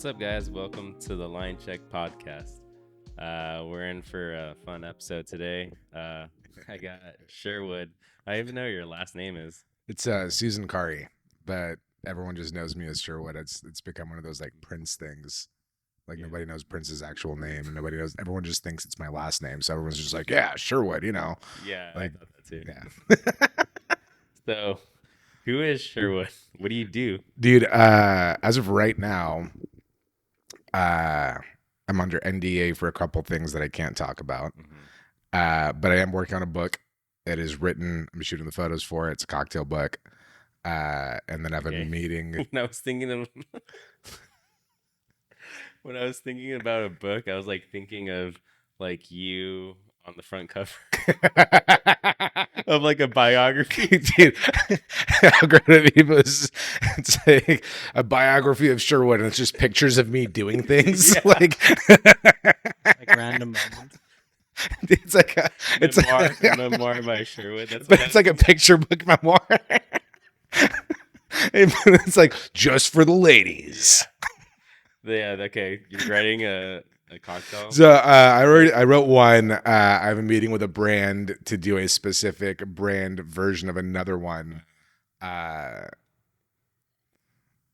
What's up, guys? Welcome to the Linecheck podcast. We're in for a fun episode today. I got Sherwood. I even know your last name is. It's Susan Kari, but everyone just knows me as Sherwood. It's become one of those like Prince things. Like nobody knows Prince's actual name, and nobody knows. Everyone just thinks it's my last name, so everyone's just like, "Yeah, Sherwood," you know. Yeah, Like, I thought that too. yeah. So, who is Sherwood? What do you do? Dude, as of right now, I'm under NDA for a couple things that I can't talk about. But I am working on a book. It is written. I'm shooting the photos for it. It's a cocktail book. And then I have a meeting. When I was thinking of when I was thinking about a book, I was like thinking of like you on the front cover of like a biography. Dude, how great it was. It's like a biography of Sherwood, and it's just pictures of me doing things. Yeah. Like Random moments. it's like a memoir by Sherwood. That's but it's like a picture book memoir. It's like just for the ladies. Yeah, okay. You're writing a cocktail. So I wrote one. I have a meeting with a brand to do a specific brand version of another one.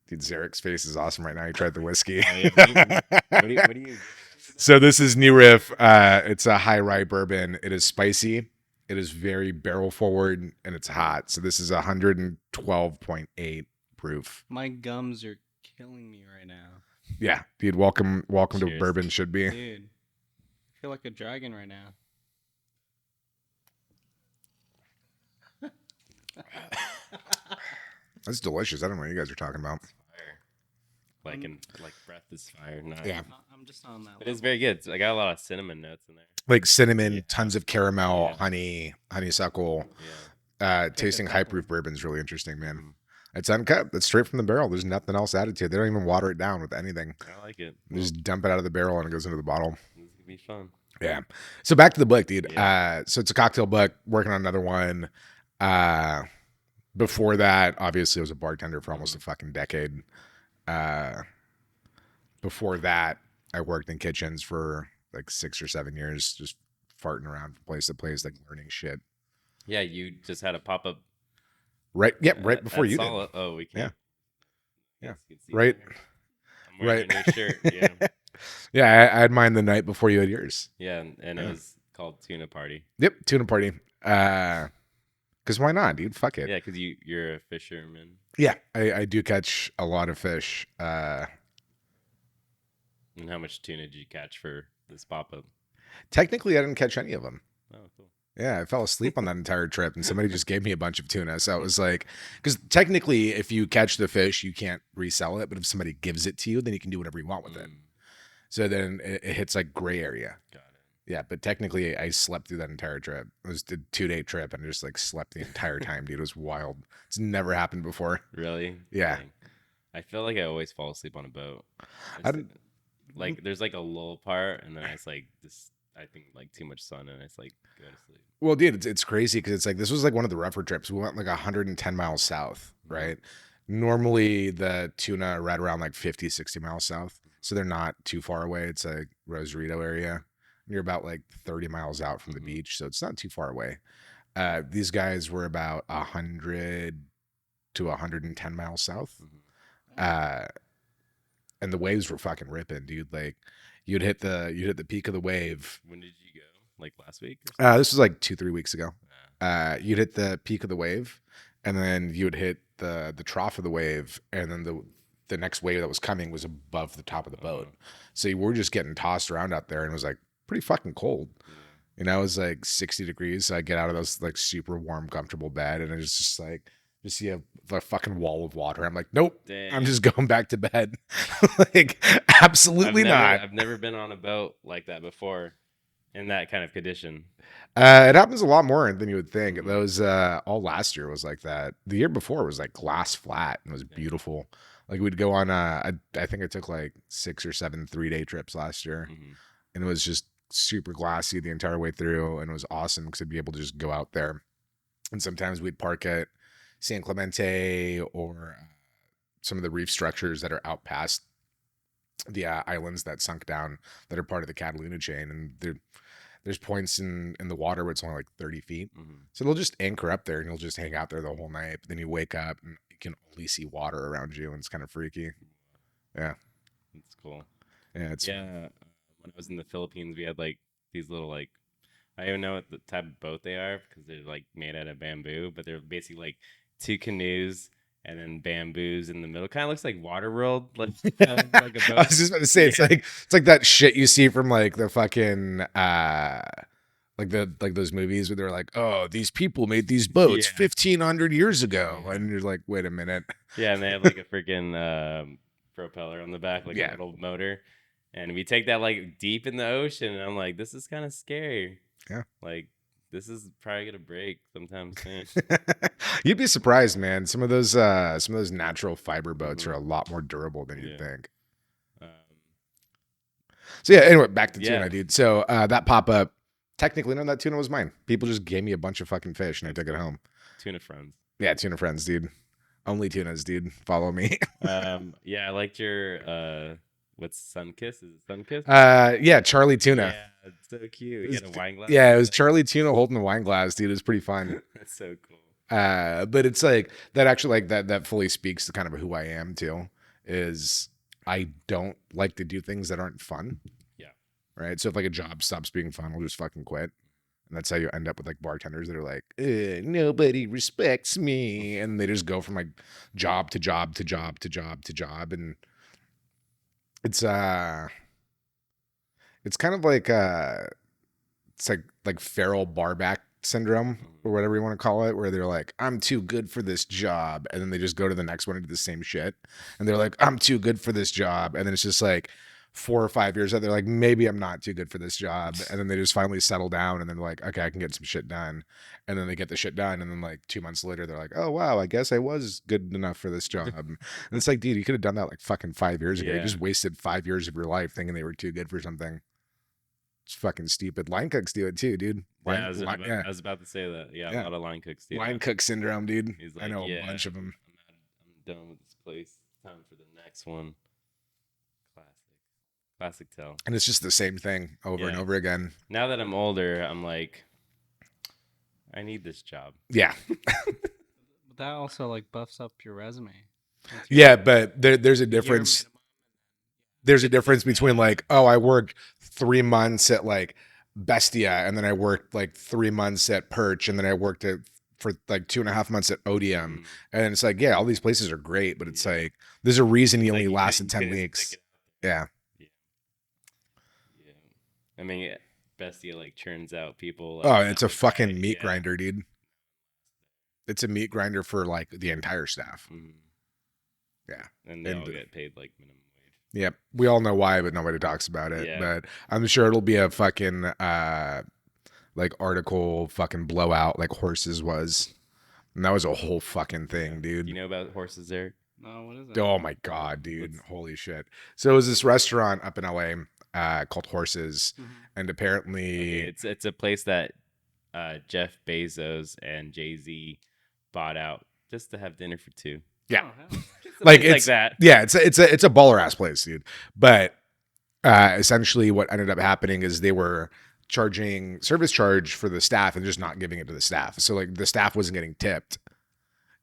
Dude, Zarek's face is awesome right now. He tried the whiskey. What do you So this is New Riff. It's a high rye bourbon. It is spicy. It is very barrel forward, and it's hot. So this is 112.8 proof. My gums are killing me right now. Yeah, dude. Welcome to Cheers. Bourbon Should Be. Dude, I feel like a dragon right now. That's delicious. I don't know what you guys are talking about. like breath is fire? No. Yeah. I'm just on that It is very good. I got a lot of cinnamon notes in there. Like cinnamon, Yeah. tons of caramel, Yeah. honeysuckle. Yeah. Tasting high proof bourbon is really interesting, man. It's uncut. It's straight from the barrel. There's nothing else added to it. They don't even water it down with anything. I like it. They just dump it out of the barrel and it goes into the bottle. This is gonna be fun. Yeah. So back to the book, dude. Yeah. So it's a cocktail book. Working on another one. Before that, obviously, I was a bartender for almost a fucking decade. Before that, I worked in kitchens for like 6 or 7 years, just farting around from place to place, like learning shit. Yeah, you just had a pop up. Right. Yep. Right before you did. Oh, we can't. Yeah. Yes, you can see Right. that. I'm wearing a new shirt. Yeah. Yeah. I had mine the night before you had yours. Yeah, and it was called Tuna Party. Yep. Tuna party. Because why not, dude? Fuck it. Yeah, because you're a fisherman. Yeah. I do catch a lot of fish. And how much tuna did you catch for this pop up? Technically, I didn't catch any of them. Oh, cool. Yeah, I fell asleep on that entire trip, and somebody just gave me a bunch of tuna. So it was like, because technically, if you catch the fish, you can't resell it. But if somebody gives it to you, then you can do whatever you want with it. So then it hits like gray area. Got it. Yeah, but technically, I slept through that entire trip. It was a 2-day trip, and I just like slept the entire time, dude. It was wild. It's never happened before. Really? Yeah. Dang. I feel like I always fall asleep on a boat. I don't- Like there's like a lull part, and then it's like this. I think like too much sun, and it's like go to sleep. Well, dude, it's crazy because it's like this was like one of the rougher trips. We went like 110 miles south, right? Normally the tuna are right around like 50, 60 miles south. So they're not too far away. It's like Rosarito area. You're about like 30 miles out from the beach. So it's not too far away. These guys were about 100 to 110 miles south. And the waves were fucking ripping, dude. Like you'd hit the peak of the wave. When did you go? Like last week? Or something? This was like 2-3 weeks ago. You'd hit the peak of the wave, and then you would hit the trough of the wave, and then the next wave that was coming was above the top of the boat. So you were just getting tossed around out there, and it was like pretty fucking cold. You know, it was like 60 degrees. So I get out of those like super warm, comfortable bed, and it's just like just see a fucking wall of water. I'm like, nope, Dang. I'm just going back to bed. Like, absolutely not. I've never been on a boat like that before, in that kind of condition. It happens a lot more than you would think. That was all last year was like that. The year before was like glass flat and it was beautiful. Like we'd go on I think I took like 6 or 7 3-day trips last year, and it was just super glassy the entire way through, and it was awesome because I'd be able to just go out there. And sometimes we'd park at San Clemente or some of the reef structures that are out past islands that sunk down that are part of the Catalina chain, and there's points in the water where it's only like 30 feet. So they'll just anchor up there and you'll just hang out there the whole night. But then you wake up and you can only see water around you, and it's kind of freaky. Yeah. That's cool. Yeah. It's Yeah. When I was in the Philippines, we had like these little like I don't even know what the type of boat they are because they're like made out of bamboo, but they're basically like two canoes and then bamboos in the middle. Kind of looks like Waterworld, like like a I boat. was just about to say it's like that shit you see from like the fucking like those movies where they're like, oh, these people made these boats Yeah. 1,500 years ago, Yeah. and you're like, wait a minute. Yeah, and they have like a freaking propeller on the back, like Yeah. a little motor. And we take that like deep in the ocean, and I'm like, this is kind of scary. Yeah. Like, this is probably gonna break sometime soon. You'd be surprised, man. Some of those natural fiber boats are a lot more durable than you'd Yeah. think. Um, So yeah, anyway, back to Yeah. tuna, dude. So that pop up, technically, no, that tuna was mine. People just gave me a bunch of fucking fish and I took it home. Tuna friends. Yeah, tuna friends, dude. Only tunas, dude. Follow me. Yeah, I liked your what's Sunkiss? Is it Sunkiss? Yeah, Charlie Tuna. Yeah, it's so cute. You got a wine glass. Yeah, it was Charlie Tuna holding the wine glass, dude. It was pretty fun. That's so cool. But it's like that actually like that fully speaks to kind of who I am too. Is I don't like to do things that aren't fun. Yeah. Right. So if like a job stops being fun, I'll just fucking quit. And that's how you end up with like bartenders that are like, nobody respects me. And they just go from like job to job to job to job to job. And it's kind of like it's like feral barback syndrome or whatever you want to call it, where they're like, I'm too good for this job. And then they just go to the next one and do the same shit. And they're like, I'm too good for this job. And then it's just like 4 or 5 years out, they're like, maybe I'm not too good for this job. And then they just finally settle down and then they're like, okay, I can get some shit done. And then they get the shit done. And then like 2 months later, they're like, oh, wow, I guess I was good enough for this job. And it's like, dude, you could have done that like fucking 5 years ago. You Yeah. just wasted 5 years of your life thinking they were too good for something. It's fucking stupid. Line cooks do it too, dude. Yeah, I was about to say that. Yeah, Yeah. a lot of line cooks do. Line that. cook syndrome, dude. He's I like, know yeah, a bunch of them. I'm done with this place. Time for the next one. Classic tell. And it's just the same thing over and Yeah. over again. Now that I'm older, I'm like, I need this job. Yeah. But that also like buffs up your resume. Once you Yeah, get but there's a a year difference. minimum, There's a difference between like, oh, I worked 3 months at like Bestia, and then I worked like 3 months at Perch, and then I worked for like 2.5 months at Odium. And it's like, yeah, all these places are great, but it's Yeah. like there's a reason you Like, only you lasted couldn't 10 stick weeks. it out. Yeah. Yeah. I mean, Bestia like churns out people. Oh, Like, it's a fucking meat yeah. grinder, dude. It's a meat grinder for like the entire staff. Mhm. Yeah. And they And- all get paid like minimum wage. Yep. We all know why, but nobody talks about it. Yeah. But I'm sure it'll be a fucking like article fucking blowout like horses was. And that was a whole fucking thing, dude. You know about horses, Eric? No, what is it? Oh my god, dude. What's- Holy shit. So it was this restaurant up in LA called Horses. Mhm. And apparently Okay, it's a place that Jeff Bezos and Jay-Z bought out just to have dinner for two. Yeah. Oh, hell. Just a Like, place it's- that. yeah, it's a baller ass place, dude. But essentially what ended up happening is they were charging service charge for the staff and just not giving it to the staff. So like the staff wasn't getting tipped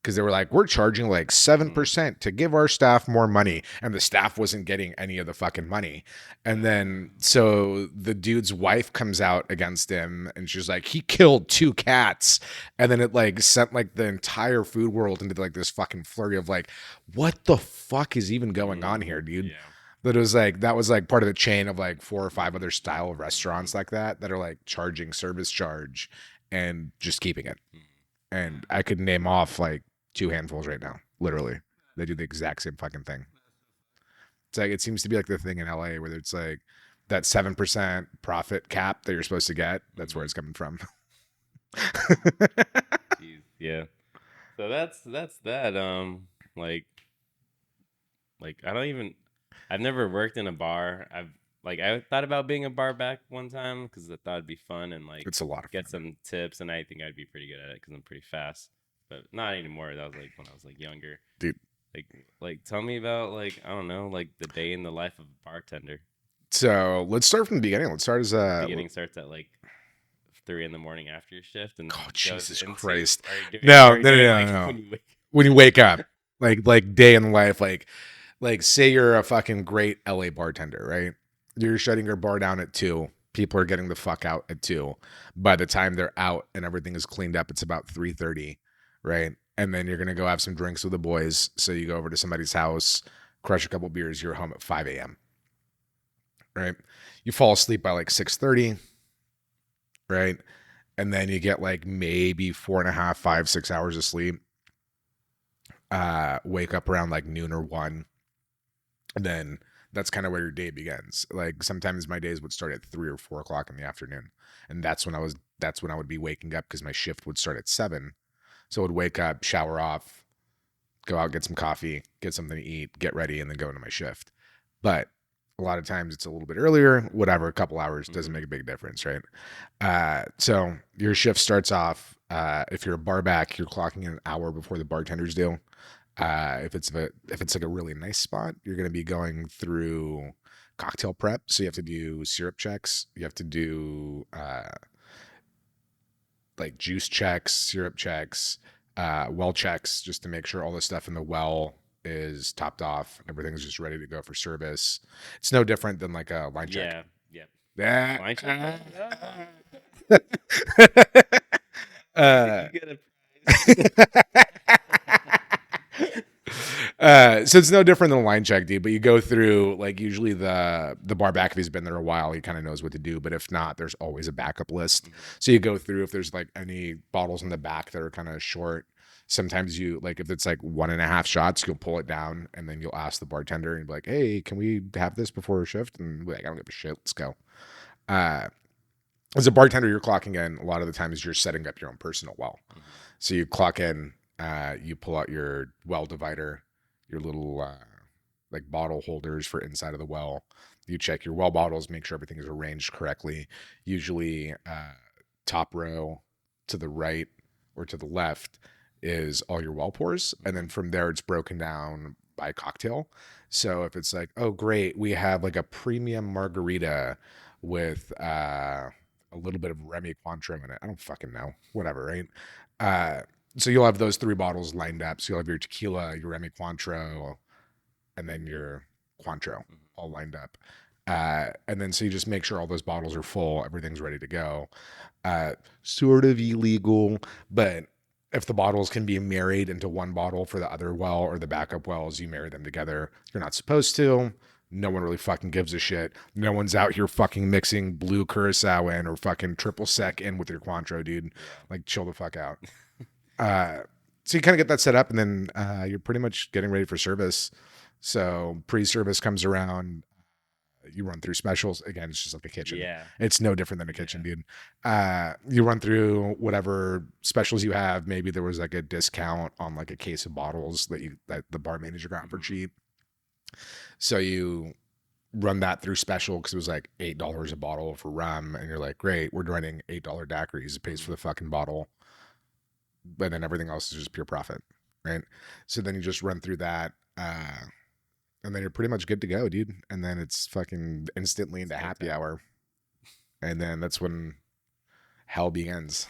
because they were like, we're charging like 7% to give our staff more money, and the staff wasn't getting any of the fucking money. And then so the dude's wife comes out against him and she's like, he killed 2 cats. And then it like sent like the entire food world into like this fucking flurry of like, what the fuck is even going on here, dude? Yeah. That was like part of the chain of like 4 or 5 other style of restaurants like that are like charging service charge and just keeping it. And I could name off like 2 handfuls right now, literally. They do the exact same fucking thing. It's like, it seems to be like the thing in LA where it's like that 7% profit cap that you're supposed to get. That's where it's coming from. Jeez, yeah. So that's that. Like I've never worked in a bar. I thought about being a bar back one time because I thought it'd be fun and like It's a lot of get fun. some tips, and I think I'd be pretty good at it because I'm pretty fast. But not anymore. That was like when I was like younger. Dude. Like tell me about like I don't know like the day in the life of a bartender. So let's start from the beginning. Let's start as Beginning starts at like 3 in the morning after your shift and oh, goes Jesus into. Christ. Are you doing, No, are you no, no, doing, no, like, no. when you wake? When you wake up, like day in life, like say you're a fucking great LA bartender, right? You're shutting your bar down at 2. People are getting the fuck out at 2. By the time they're out and everything is cleaned up, it's about 3:30, right? And then you're gonna go have some drinks with the boys. So you go over to somebody's house, crush a couple beers, you're home at 5 a.m. Right? You fall asleep by like 6:30, right? And then you get like maybe 4.5, 5, 6 hours of sleep. Wake up around like noon or 1. And then that's kind of where your day begins. Like sometimes my days would start at 3 or 4 o'clock in the afternoon. And that's when I would be waking up because my shift would start at 7. So I would wake up, shower off, go out, get some coffee, get something to eat, get ready, and then go into my shift. But a lot of times it's a little bit earlier, whatever, a couple hours doesn't make a big difference, right? So your shift starts off, if you're a bar back, you're clocking in an hour before the bartenders do. If it's like a really nice spot, you're going to be going through cocktail prep. So you have to do syrup checks. You have to do like juice checks, syrup checks, well checks, just to make sure all the stuff in the well is topped off. Everything's just ready to go for service. It's no different than like a line check. Yeah. Line Yeah. check? Uh, You get a so it's no different than a line check, dude. But you go through like usually the bar back if he's been there a while, he kind of knows what to do. But if not, there's always a backup list. So you go through if there's like any bottles in the back that are kind of short. Sometimes you like if it's like 1.5 shots, you'll pull it down and then you'll ask the bartender and be like, "Hey, can we have this before our shift?" And be like, "I don't give a shit. Let's go." As a bartender, you're clocking in. A lot of the times, you're setting up your own personal well. So you clock in. You pull out your well divider, your little like bottle holders for inside of the well. You check your well bottles, make sure everything is arranged correctly. Usually, top row to the right or to the left is all your well pours, and then from there it's broken down by cocktail. So if it's like, oh great, we have like a premium margarita with a little bit of Remy Cointreau in it. I don't fucking know, whatever, right? So you'll have those 3 bottles lined up. So you'll have your tequila, your Remy Cointreau, and then your Cointreau all lined up. And then so you just make sure all those bottles are full, everything's ready to go. Sort of illegal, but if the bottles can be married into one bottle for the other well or the backup wells, you marry them together. You're not supposed to. No one really fucking gives a shit. No one's out here fucking mixing blue curacao in or fucking triple sec in with your Cointreau, dude. Like, chill the fuck out. So you kind of get that set up, and then you're pretty much getting ready for service. So pre-service comes around. You run through specials. Again, it's just like a kitchen. Yeah. It's no different than a kitchen, dude. You run through whatever specials you have. Maybe there was like a discount on like a case of bottles that the bar manager got for cheap. So you run that through special because it was like $8 a bottle for rum, and you're like, great, we're running $8 daiquiris. It pays for the fucking bottle, but then everything else is just pure profit, right? So then you just run through that. And then you're pretty much good to go, dude. And then it's fucking instantly into happy hour. And then that's when hell begins.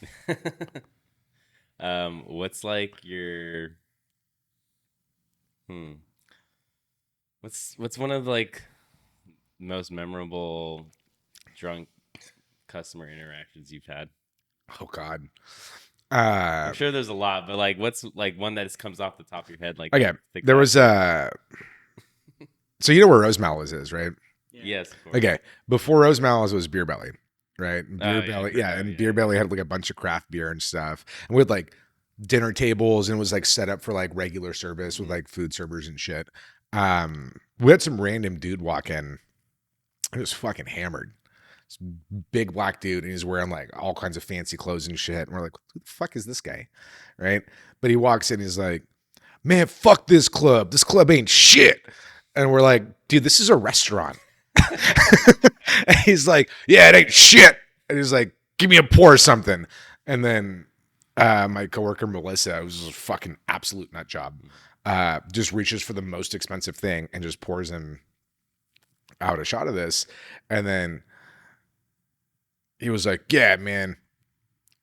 What's like your what's one of like most memorable drunk customer interactions you've had? Oh God. I'm sure there's a lot, but like what's like one that just comes off the top of your head? Like okay, there was so you know where Rosemallows is, right? Yes, of course. Okay. Before Rosemallows was Beer Belly, right? Beer Belly, yeah, and yeah. Beer Belly had like a bunch of craft beer and stuff. And we had like dinner tables, and it was like set up for like regular service with like food servers and shit. We had some random dude walk in. He was fucking hammered. This big black dude, and he's wearing like all kinds of fancy clothes and shit. And we're like, who the fuck is this guy? Right? But he walks in, he's like, man, fuck this club. This club ain't shit. And we're like, dude, this is a restaurant. And he's like, yeah, it ain't shit. And he's like, give me a pour or something. And then My coworker Melissa, it was a fucking absolute nut job. Just reaches for the most expensive thing and just pours him out a shot of this. And then he was like, yeah, man,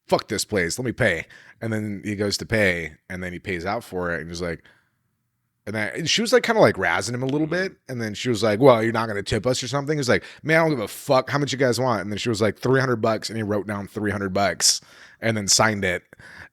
fuck this place. Let me pay. And then he goes to pay and then he pays out for it. And he's like, and she was like kind of like razzing him a little bit. And then she was like, well, you're not going to tip us or something. He's like, man, I don't give a fuck. How much you guys want? And then she was like, $300. And he wrote down $300 and then signed it.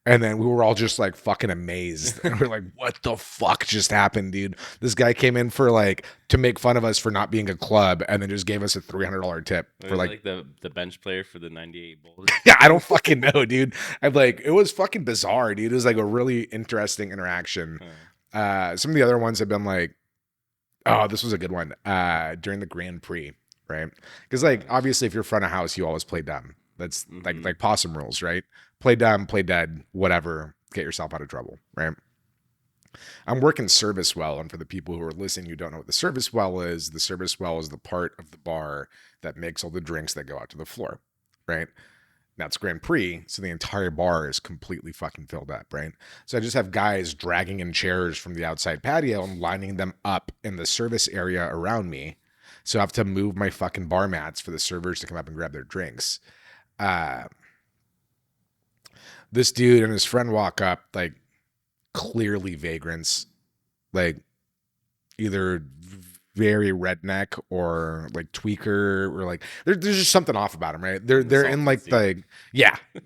And then we were all just like fucking amazed. And we're like, what the fuck just happened, dude? This guy came in for like to make fun of us for not being a club and then just gave us a $300 tip for like the bench player for the 98 Bulls. yeah, I don't fucking know, dude. I'm like, it was fucking bizarre, dude. It was like a really interesting interaction. Some of the other ones have been like, oh, this was a good one. During the Grand Prix, right? Because like obviously if you're front of house, you always play dumb. That's like possum rules, right? Play dumb, play dead, whatever. Get yourself out of trouble, right? I'm working service well, and for the people who are listening, you don't know what the service well is. The service well is the part of the bar that makes all the drinks that go out to the floor, right? Now it's Grand Prix, so the entire bar is completely fucking filled up, right? So I just have guys dragging in chairs from the outside patio and lining them up in the service area around me. So I have to move my fucking bar mats for the servers to come up and grab their drinks. This dude and his friend walk up, like clearly vagrants, like either very redneck or like tweaker or like there's just something off about them, right? They're in like the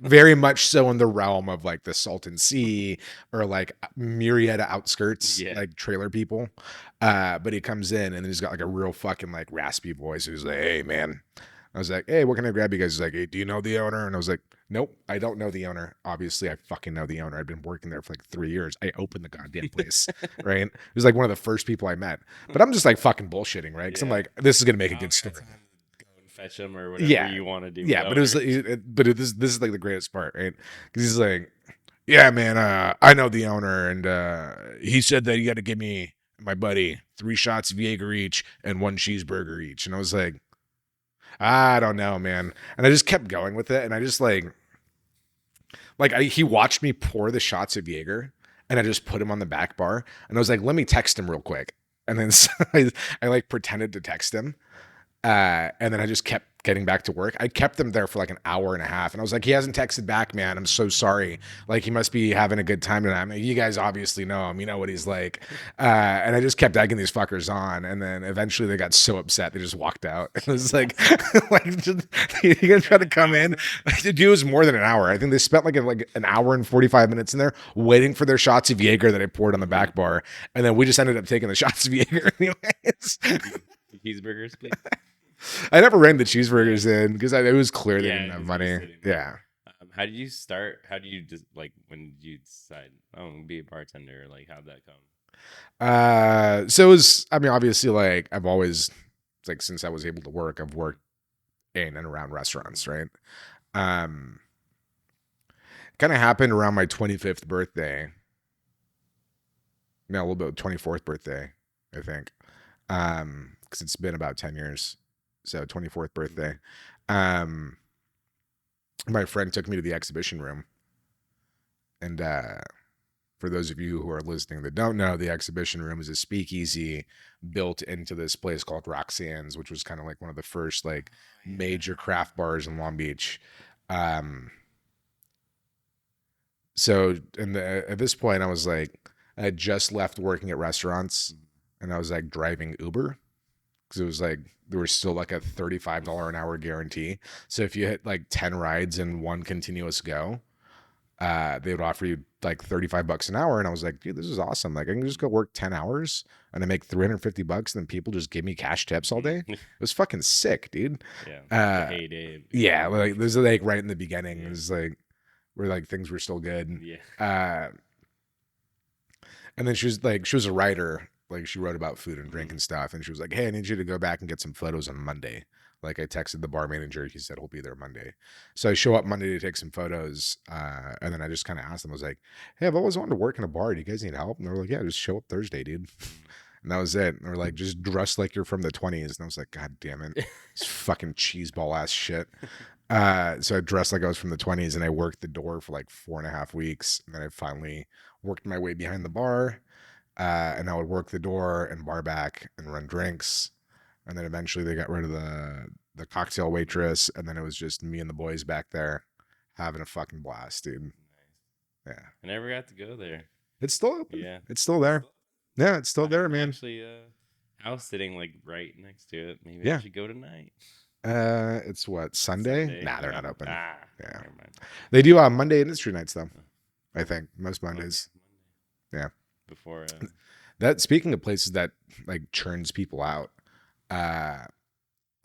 very much so in the realm of like the Salton Sea or like myriad outskirts, like trailer people. But he comes in and he's got like a real fucking like raspy voice. He's like, hey man. I was like, hey, what can I grab you guys? He's like, hey, do you know the owner? And I was like, nope, I don't know the owner. Obviously, I fucking know the owner. I've been working there for like 3 years. I opened the goddamn place, right? It was like one of the first people I met. But I'm just like fucking bullshitting, right? Because I'm like, this is going to make a good story. Go and fetch him or whatever you want to do. Yeah, but it was, this is like the greatest part, right? Because he's like, yeah, man, I know the owner. And he said that you got to give me, my buddy, 3 shots of Jaeger each and 1 cheeseburger each. And I was like, I don't know, man. And I just kept going with it. And I just he watched me pour the shots of Jaeger and I just put him on the back bar. And I was like, let me text him real quick. And then so I like pretended to text him. And then I just kept getting back to work. I kept them there for like an hour and a half. And I was like, he hasn't texted back, man. I'm so sorry. Like, he must be having a good time tonight. I'm like, you guys obviously know him. You know what he's like. And I just kept egging these fuckers on. And then eventually they got so upset, they just walked out. It was like, you guys try to come in. The dude was more than an hour. I think they spent like an hour and 45 minutes in there waiting for their shots of Jaeger that I poured on the back bar. And then we just ended up taking the shots of Jaeger anyways. Cheeseburgers, please. I never ran the cheeseburgers in because it was clear they didn't have money. Yeah. How did you start? How do you just like when did you decide, oh, I'm gonna be a bartender? Like, how'd that come? So it was, I mean, obviously, like I've always, like since I was able to work, I've worked in and around restaurants, right? Kind of happened around my 25th birthday. No, a little bit 24th birthday, I think. Because it's been about 10 years. So 24th birthday. My friend took me to the exhibition room. And for those of you who are listening that don't know, the exhibition room is a speakeasy built into this place called Roxanne's, which was kind of like one of the first like major craft bars in Long Beach. So at this point, I was like, I had just left working at restaurants and I was like driving Uber. Because it was like there was still like a $35 an hour guarantee. So if you hit like 10 rides in one continuous go, they would offer you like $35 an hour. And I was like, dude, this is awesome. Like I can just go work 10 hours and I make $350 and then people just give me cash tips all day. It was fucking sick, dude. Yeah. Heyday. Yeah. Like this is like right in the beginning. It was like where like things were still good. Yeah. And then she was a writer. Like she wrote about food and drink and stuff. And she was like, hey, I need you to go back and get some photos on Monday. Like I texted the bar manager. He said he'll be there Monday. So I show up Monday to take some photos. And then I just kind of asked them, I was like, hey, I've always wanted to work in a bar. Do you guys need help? And they were like, yeah, just show up Thursday, dude. And that was it. And they're like, just dress like you're from the 20s. And I was like, God damn it. It's fucking cheeseball ass shit. So I dressed like I was from the 20s, and I worked the door for like 4.5 weeks, and then I finally worked my way behind the bar. And I would work the door and bar back and run drinks. And then eventually they got rid of the cocktail waitress, and then it was just me and the boys back there having a fucking blast, dude. Nice. Yeah. I never got to go there. It's still open. Yeah. It's still there. Yeah, it's still there, I'm man. Actually, house sitting like right next to it. Maybe Yeah. I should go tonight. It's what, Sunday? Nah, they're Yeah. not open. Ah, Yeah. never mind. They do Monday industry nights though. I think most Mondays. Monday. Yeah. Before. That, speaking of places that like churns people out,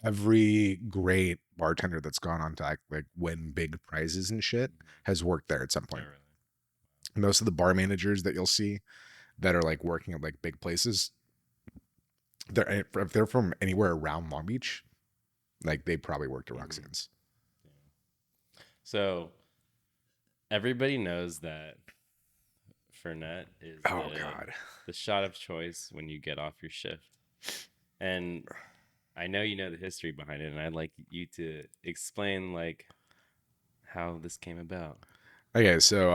every great bartender that's gone on to like win big prizes and shit has worked there at some point. Not really. Most of the bar managers that you'll see that are like working at like big places, if they're from anywhere around Long Beach, like they probably worked at Roxanne's. So everybody knows that Fernet is the shot of choice when you get off your shift. And I know you know the history behind it, and I'd like you to explain like how this came about. Okay, so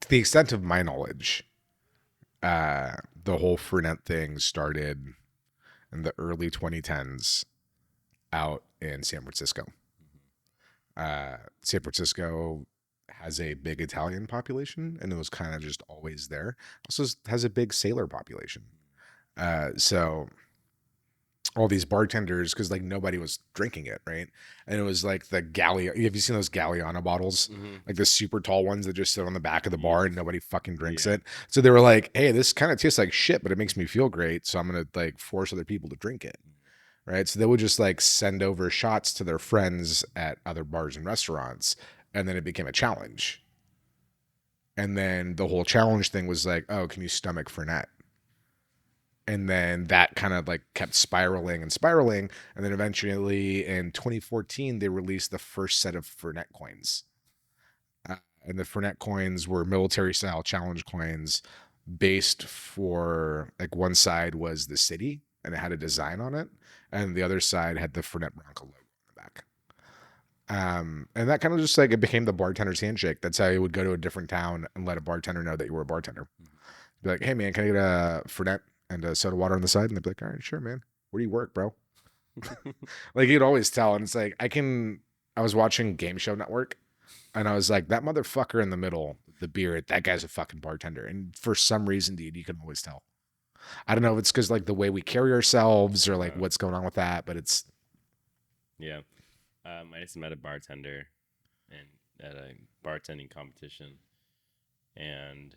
to the extent of my knowledge, the whole Fernet thing started in the early 2010s out in San Francisco. San Francisco has a big Italian population, and it was kind of just always there. Also has a big sailor population. So all these bartenders, because like nobody was drinking it, right? And it was like the Gallia. Have you seen those Galliano bottles? Like the super tall ones that just sit on the back of the bar and nobody fucking drinks it. So they were like, hey, this kind of tastes like shit, but it makes me feel great. So I'm going to like force other people to drink it. Right. So they would just like send over shots to their friends at other bars and restaurants. And then it became a challenge. And then the whole challenge thing was like, oh, can you stomach Fernet? And then that kind of like kept spiraling and spiraling. And then eventually in 2014, they released the first set of Fernet coins. And the Fernet coins were military style challenge coins based for like one side was the city and it had a design on it. And the other side had the Fernet Branca logo on the back. And that kind of just like it became the bartender's handshake. That's how you would go to a different town and let a bartender know that you were a bartender. Be like, hey man, can I get a Fernet and a soda water on the side? And they'd be like, all right, sure, man. Where do you work, bro? Like you'd always tell. And it's like, I was watching Game Show Network and I was like, that motherfucker in the middle, the beard, that guy's a fucking bartender. And for some reason, dude, you can always tell. I don't know if it's because like the way we carry ourselves or like what's going on with that, but it's. Yeah. I just met a bartender at a bartending competition. And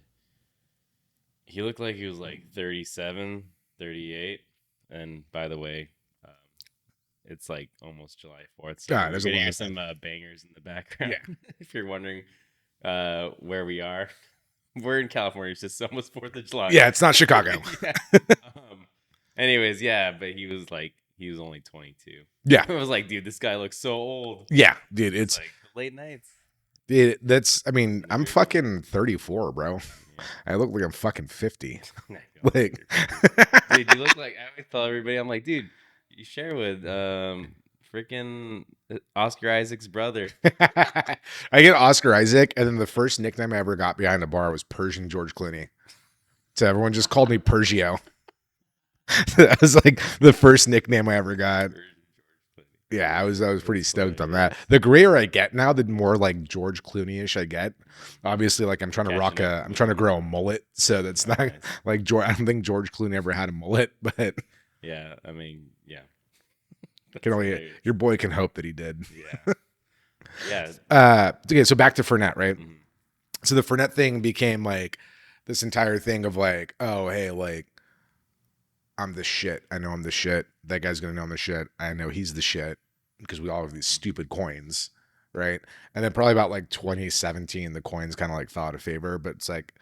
he looked like he was like 37, 38. And by the way, it's like almost July 4th. So there's we're getting some bangers in the background. Yeah. If you're wondering where we are, we're in California. It's just almost 4th of July. Yeah, it's not Chicago. Yeah. Anyways, yeah, but he was only 22. Yeah. I was like, dude, this guy looks so old. Yeah, dude, it's like late nights. I'm fucking 34, bro. Yeah. I look like I'm fucking 50. Like, dude, you look like, I always tell everybody, I'm like, dude, you Sherwood, freaking Oscar Isaac's brother. I get Oscar Isaac, and then the first nickname I ever got behind a bar was Persian George Clooney. So everyone just called me Pergio. That was like the first nickname I ever got. Yeah, I was pretty stoked on that. The grayer I get now, the more like George Clooney-ish I get. Obviously, like I'm trying to grow a mullet, so that's not nice. Like I don't think George Clooney ever had a mullet, but yeah, I mean, yeah. Your boy can hope that he did. Yeah. Yeah. Okay, so back to Fernet, right? Mm-hmm. So the Fernet thing became like this entire thing of like, oh, hey, like I'm the shit. I know I'm the shit. That guy's gonna know I'm the shit. I know he's the shit because we all have these stupid coins, right? And then probably about like 2017, the coins kind of like fell out of favor, but it's like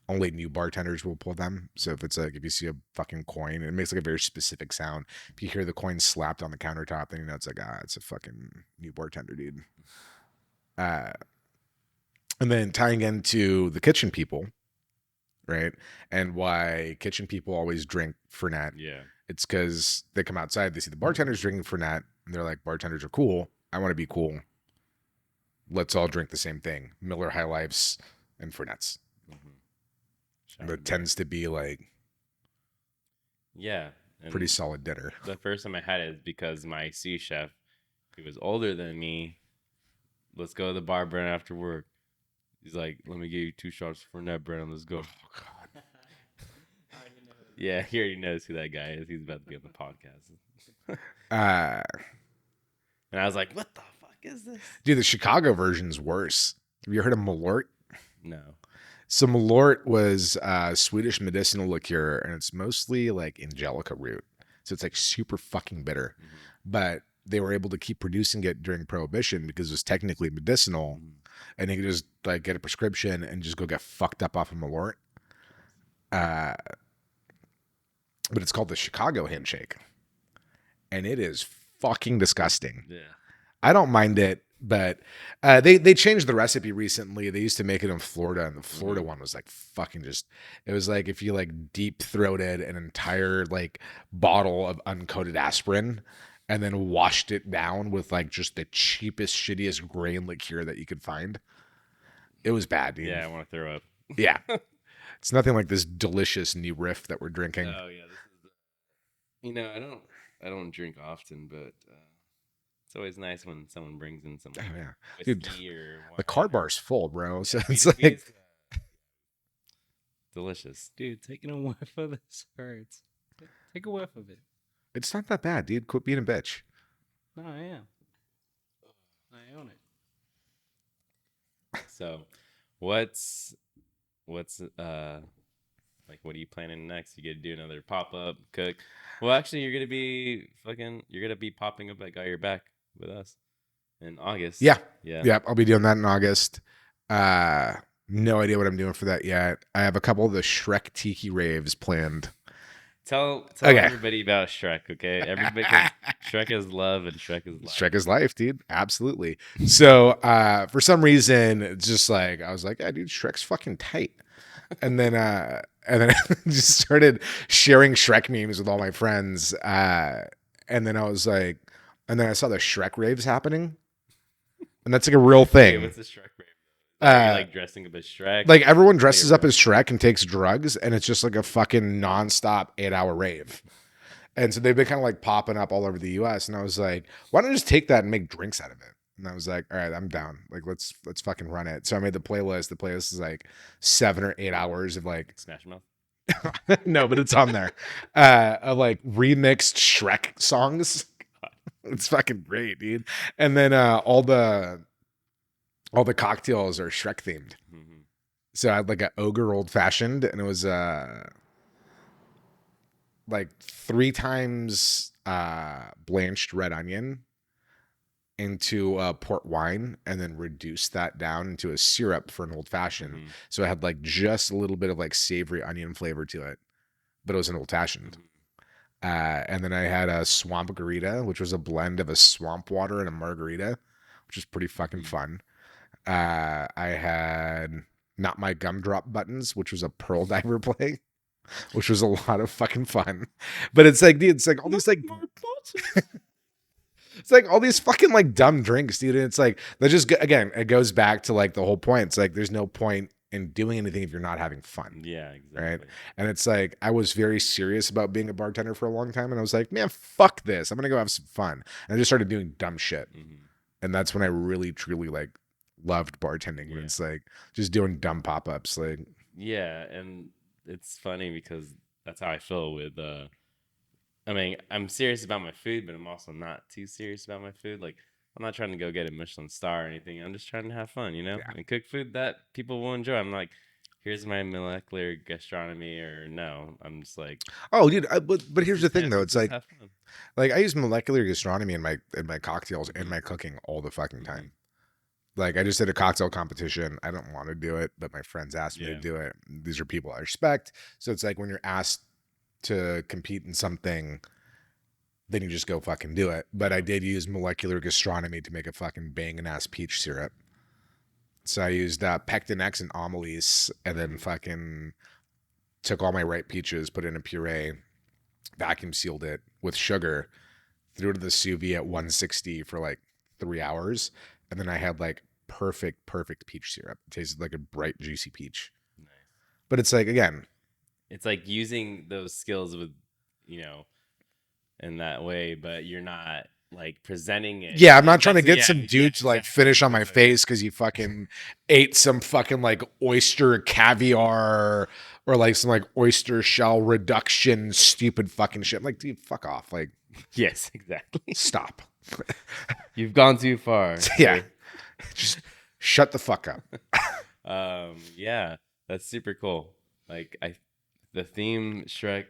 only new bartenders will pull them. So if it's like if you see a fucking coin, it makes like a very specific sound. If you hear the coin slapped on the countertop, then you know it's like it's a fucking new bartender, dude. And then tying into the kitchen people, right? And why kitchen people always drink Fernet. Yeah. It's because they come outside, they see the bartenders drinking Fernet, and they're like, bartenders are cool. I want to be cool. Let's all drink the same thing: Miller High Lifes and Fernets. Mm-hmm. That tends to be like Yeah. And pretty solid dinner. the first time I had it is because my sous chef, he was older than me. Let's go to the bar, Brent, after work. He's like, let me give you 2 shots for Net Brent. Let's go. Oh God. Yeah, he already knows who that guy is. He's about to be on the podcast. And I was like, what the fuck is this? Dude, the Chicago version's worse. Have you heard of Malort? No. So Malort was Swedish medicinal liqueur, and it's mostly like angelica root. So it's like super fucking bitter. Mm-hmm. But they were able to keep producing it during Prohibition because it was technically medicinal, and they could just like get a prescription and just go get fucked up off of Malort. But it's called the Chicago Handshake, and it is fucking disgusting. Yeah. I don't mind it, but they changed the recipe recently. They used to make it in Florida, and the Florida one was like fucking just. It was like if you like deep throated an entire like bottle of uncoated aspirin, and then washed it down with like just the cheapest, shittiest grain liqueur that you could find. It was bad, dude. Yeah, I want to throw up. Yeah, it's nothing like this delicious new riff that we're drinking. Oh yeah, this is. I don't drink often, but it's always nice when someone brings in some Oh yeah, whiskey dude. or wine. The card bar's full, bro. So We it's just- we like just, delicious. Dude, taking a whiff of this hurts. Take a whiff of it. it's not that bad, dude. Quit being a bitch. No, I am. I own it. So, what's like what are you planning next? You get to do another pop up, cook. Well, actually, you're gonna be popping up at Got Your Back with us in August. Yeah. Yeah. Yep, I'll be doing that in August. No idea what I'm doing for that yet. I have a couple of the Shrek Tiki raves planned. Tell Okay. everybody about Shrek, okay? Everybody, 'cause Shrek is love and Shrek is life. Shrek is life, dude. Absolutely. So for some reason, it's just like I was like, yeah, dude, Shrek's fucking tight. And then I just started sharing Shrek memes with all my friends. And then I was like, and then I saw the Shrek raves happening. And that's like a real Hey, thing. what's the Shrek rave? Are you like dressing up as Shrek? Like everyone dresses up as Shrek and takes drugs, and it's just like a fucking nonstop 8-hour rave. And so they've been kind of like popping up all over the US. And I was like, why don't I just take that and make drinks out of it? And I was like, all right, I'm down. Like let's fucking run it. So I made the playlist. The playlist is like 7 or 8 hours of like Smash Mouth. no, but it's on there. Of like remixed Shrek songs. It's fucking great, dude. And then all the cocktails are Shrek themed. Mm-hmm. So I had like an ogre old fashioned, and it was like 3 times blanched red onion into port wine, and then reduced that down into a syrup for an old fashioned. Mm-hmm. So it had like just a little bit of like savory onion flavor to it, but it was an old fashioned. And then I had a swamp margarita, which was a blend of a swamp water and a margarita, which is pretty fucking fun. I had Not My Gumdrop Buttons, which was a pearl diver play, which was a lot of fucking fun. But it's like, dude, it's like all these like it's like all these fucking like dumb drinks, dude. And it's like that just again, it goes back to like the whole point. It's like there's no point in doing anything if you're not having fun. Yeah, exactly. Right. And it's like I was very serious about being a bartender for a long time, and I was like, man, fuck this. I'm gonna go have some fun. And I just started doing dumb shit. Mm-hmm. And that's when I really truly like loved bartending. When it's like just doing dumb pop-ups. Like Yeah, and it's funny because that's how I feel with I mean, I'm serious about my food, but I'm also not too serious about my food. Like, I'm not trying to go get a Michelin star or anything. I'm just trying to have fun, Yeah. and cook food that people will enjoy. I'm like, here's my molecular gastronomy, or no. I'm just like, oh dude, but here's the thing though, it's just like have fun. I use molecular gastronomy in my cocktails and my cooking all the fucking time. Like I just did a cocktail competition. I don't want to do it, but my friends asked me to do it. These are people I respect. So it's like when you're asked to compete in something, then you just go fucking do it. But I did use molecular gastronomy to make a fucking banging ass peach syrup. So I used Pectin X and Amelis, and then fucking took all my ripe peaches, put it in a puree, vacuum sealed it with sugar, threw it to the sous vide at 160 for like 3 hours, and then I had like perfect peach syrup. It tasted like a bright, juicy peach. Nice. But it's like, again, It's like using those skills with, in that way, but you're not like presenting it. yeah, I'm not trying to That's- get some yeah, dude to like exactly. finish on my That's what- face because he fucking ate some fucking like oyster caviar or like some like oyster shell reduction stupid fucking shit. I'm like, dude, fuck off. Like, Yes, exactly. stop. You've gone too far. Yeah. Just shut the fuck up. Yeah, that's super cool. Like the theme Shrek,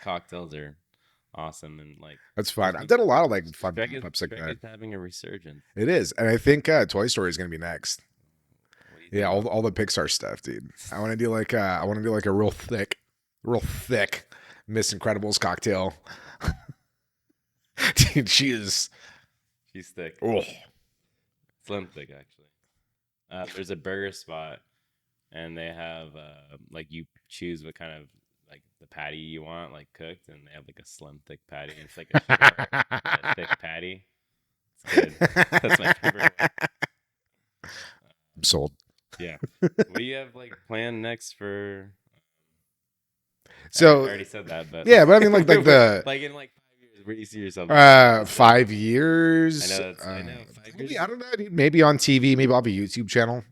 cocktails are awesome, and like That's fine. I've done a lot of like fun Shrek pop-ups like Shrek that. is having a resurgence. It is. And I think Toy Story is going to be next. What do you Yeah, think? all the Pixar stuff, dude. I want to do like a real thick Miss Incredibles cocktail. Dude, she's thick, oh, slim thick actually. There's a burger spot, and they have like you choose what kind of like the patty you want, like cooked, and they have like a slim thick patty. And it's like a short, a thick patty. It's good. That's my favorite one. I'm sold. Yeah. What do you have like planned next for? So I already said that, but yeah, but I mean like the like in like 5 years, where do you see yourself? 5 years. I know. 5 Maybe, years. I don't know, dude. Maybe on TV. Maybe I'll have a YouTube channel.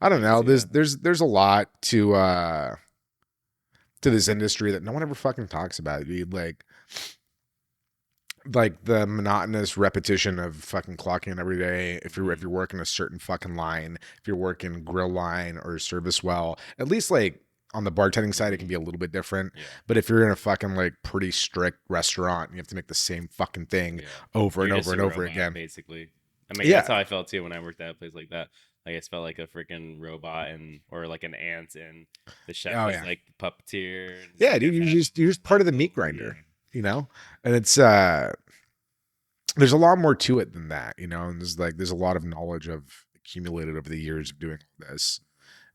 I don't I can know. see that. There's a lot to this industry that no one ever fucking talks about, dude. Like the monotonous repetition of fucking clocking in every day. If you're working a certain fucking line, if you're working grill line or service well, at least like on the bartending side, it can be a little bit different. Yeah. But if you're in a fucking like pretty strict restaurant, and you have to make the same fucking thing Yeah. over and You're over just and a over robot, again. basically. I mean, Yeah. that's how I felt too when I worked at a place like that. Like I just felt like a freaking robot or like an ant, and the chef Oh, was yeah. like the puppeteer. and Yeah, stuff dude, like you're just part of the meat grinder, you know? And it's there's a lot more to it than that, you know, and there's a lot of knowledge of accumulated over the years of doing all this.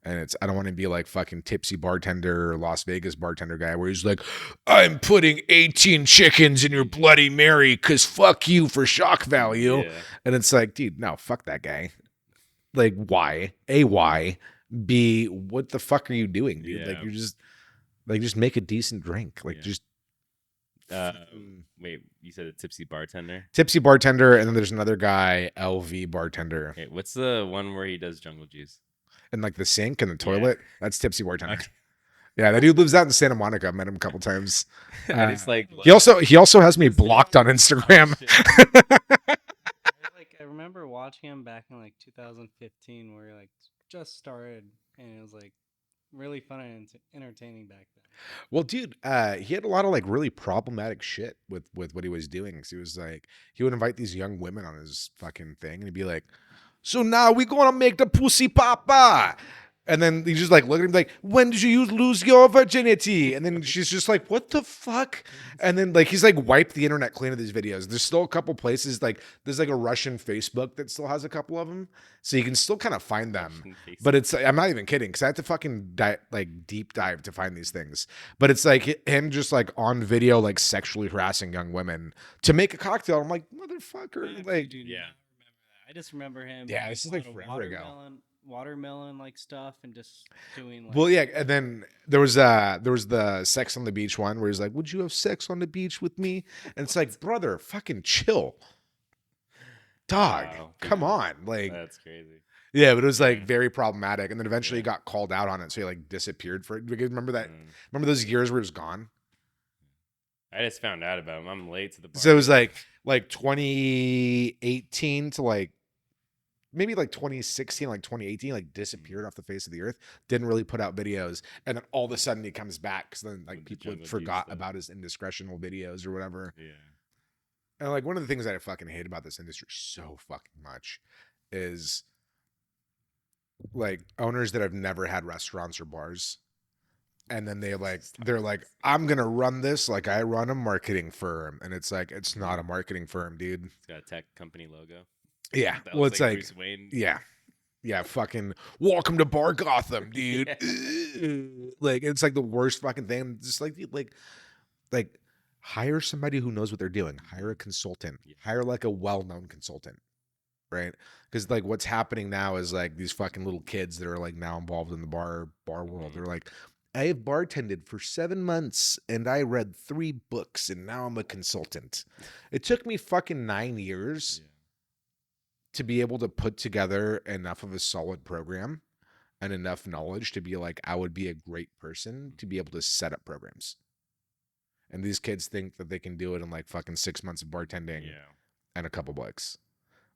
And I don't want to be like fucking tipsy bartender or Las Vegas bartender guy where he's like, I'm putting 18 chickens in your Bloody Mary because fuck you for shock value. Yeah. And it's like, dude, no, fuck that guy. Like, why? A, why? B, what the fuck are you doing, dude? Like, Yeah. you're just make a decent drink. Like, Yeah. just Wait, you said a tipsy bartender? tipsy bartender. And then there's another guy, LV bartender. Okay, what's the one where he does jungle juice? And like the sink and the toilet, that's tipsy bartender. Okay. Yeah, that dude lives out in Santa Monica. I met him a couple times. I just like He also has me blocked on Instagram. I remember watching him back in like 2015, where he like just started, and it was like really fun and entertaining back then. Well, dude, he had a lot of like really problematic shit with what he was doing. So he was like, he would invite these young women on his fucking thing, and he'd be like, "So now we gonna make the pussy papa." And then he just like look at him like, "When did you lose your virginity?" And then she's just like, "What the fuck?" And then like he's like wiped the internet clean of these videos. There's still a couple places like there's like a Russian Facebook that still has a couple of them, so you can still kind of find them. But it's I'm not even kidding because I had to fucking deep dive to find these things. But it's like him just like on video like sexually harassing young women to make a cocktail. I'm like, motherfucker, like Yeah. I just remember him. Yeah, doing this is, a like, lot of forever ago. Watermelon like stuff, and just doing like. Well, yeah, and then there was the sex on the beach one where he's like, "Would you have sex on the beach with me?" And it's like, brother, fucking chill, dog. Wow. Come on, like, That's crazy. yeah, but it was like very problematic, and then eventually he got called out on it, so he like disappeared for it. You guys remember that? Remember those years where he was gone? I just found out about him. I'm late to the party. So it was like 2018 to like maybe like 2016, like 2018, like disappeared off the face of the earth. Didn't really put out videos, and then all of a sudden he comes back because then like With the people Jungle Juice forgot stuff. about his indiscretional videos or whatever. Yeah. And like one of the things that I fucking hate about this industry so fucking much is like owners that have never had restaurants or bars. And then they're like, I'm gonna run this like I run a marketing firm. And it's like, it's not a marketing firm, dude. It's got a tech company logo. Yeah. That Well, looks it's like Bruce Wayne. yeah. Yeah, fucking welcome to Bar Gotham, dude. Like it's like the worst fucking thing. Just like hire somebody who knows what they're doing. Hire a consultant. Yeah. Hire like a well-known consultant, right? Because like what's happening now is like these fucking little kids that are like now involved in the bar world. They're like, I have bartended for 7 months and I read 3 books and now I'm a consultant. It took me fucking 9 years to be able to put together enough of a solid program and enough knowledge to be like, I would be a great person to be able to set up programs. And these kids think that they can do it in like fucking 6 months of bartending and a couple bucks.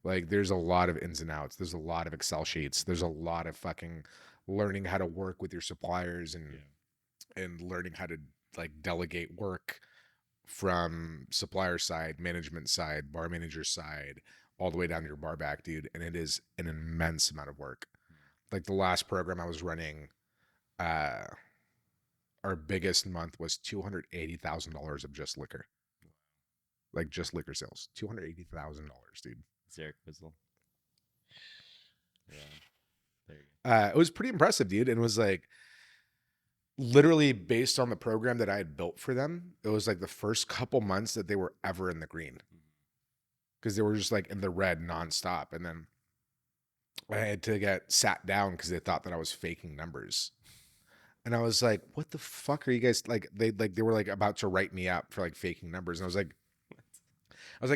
Like there's a lot of ins and outs. There's a lot of Excel sheets. There's a lot of fucking learning how to work with your suppliers and learning how to like delegate work from supplier side, management side, bar manager side, all the way down to your bar back, dude. And it is an immense amount of work. Like the last program I was running, our biggest month was $280,000 of just liquor. Like just liquor sales. $280,000, dude. Zerk whistle. Yeah. There you go. It was pretty impressive, dude. And it was like literally based on the program that I had built for them. It was like the first couple months that they were ever in the green because they were just like in the red nonstop. And then I had to get sat down because they thought that I was faking numbers. And I was like, what the fuck are you guys like? They were like about to write me up for like faking numbers. And I was like,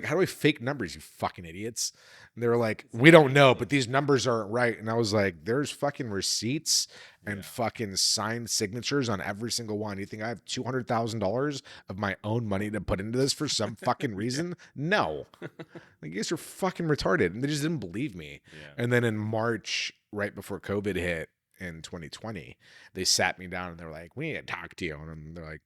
how do I fake numbers, you fucking idiots? And they were like, we don't know, but these numbers aren't right. And I was like, there's fucking receipts and fucking signed signatures on every single one. You think I have $200,000 of my own money to put into this for some fucking reason? No. Like, you guys are fucking retarded. And they just didn't believe me. Yeah. And then in March, right before COVID hit in 2020, they sat me down and they were like, we need to talk to you. And they're like,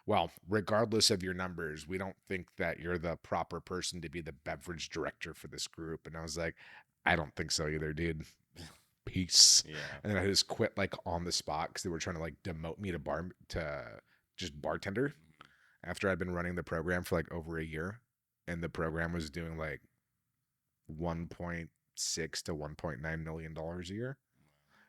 well, regardless of your numbers, we don't think that you're the proper person to be the beverage director for this group. And I was like, I don't think so either, dude. Peace. Yeah. And then I just quit like on the spot because they were trying to like demote me to just bartender after I'd been running the program for like over a year. And the program was doing like 1.6 to $1.9 million a year.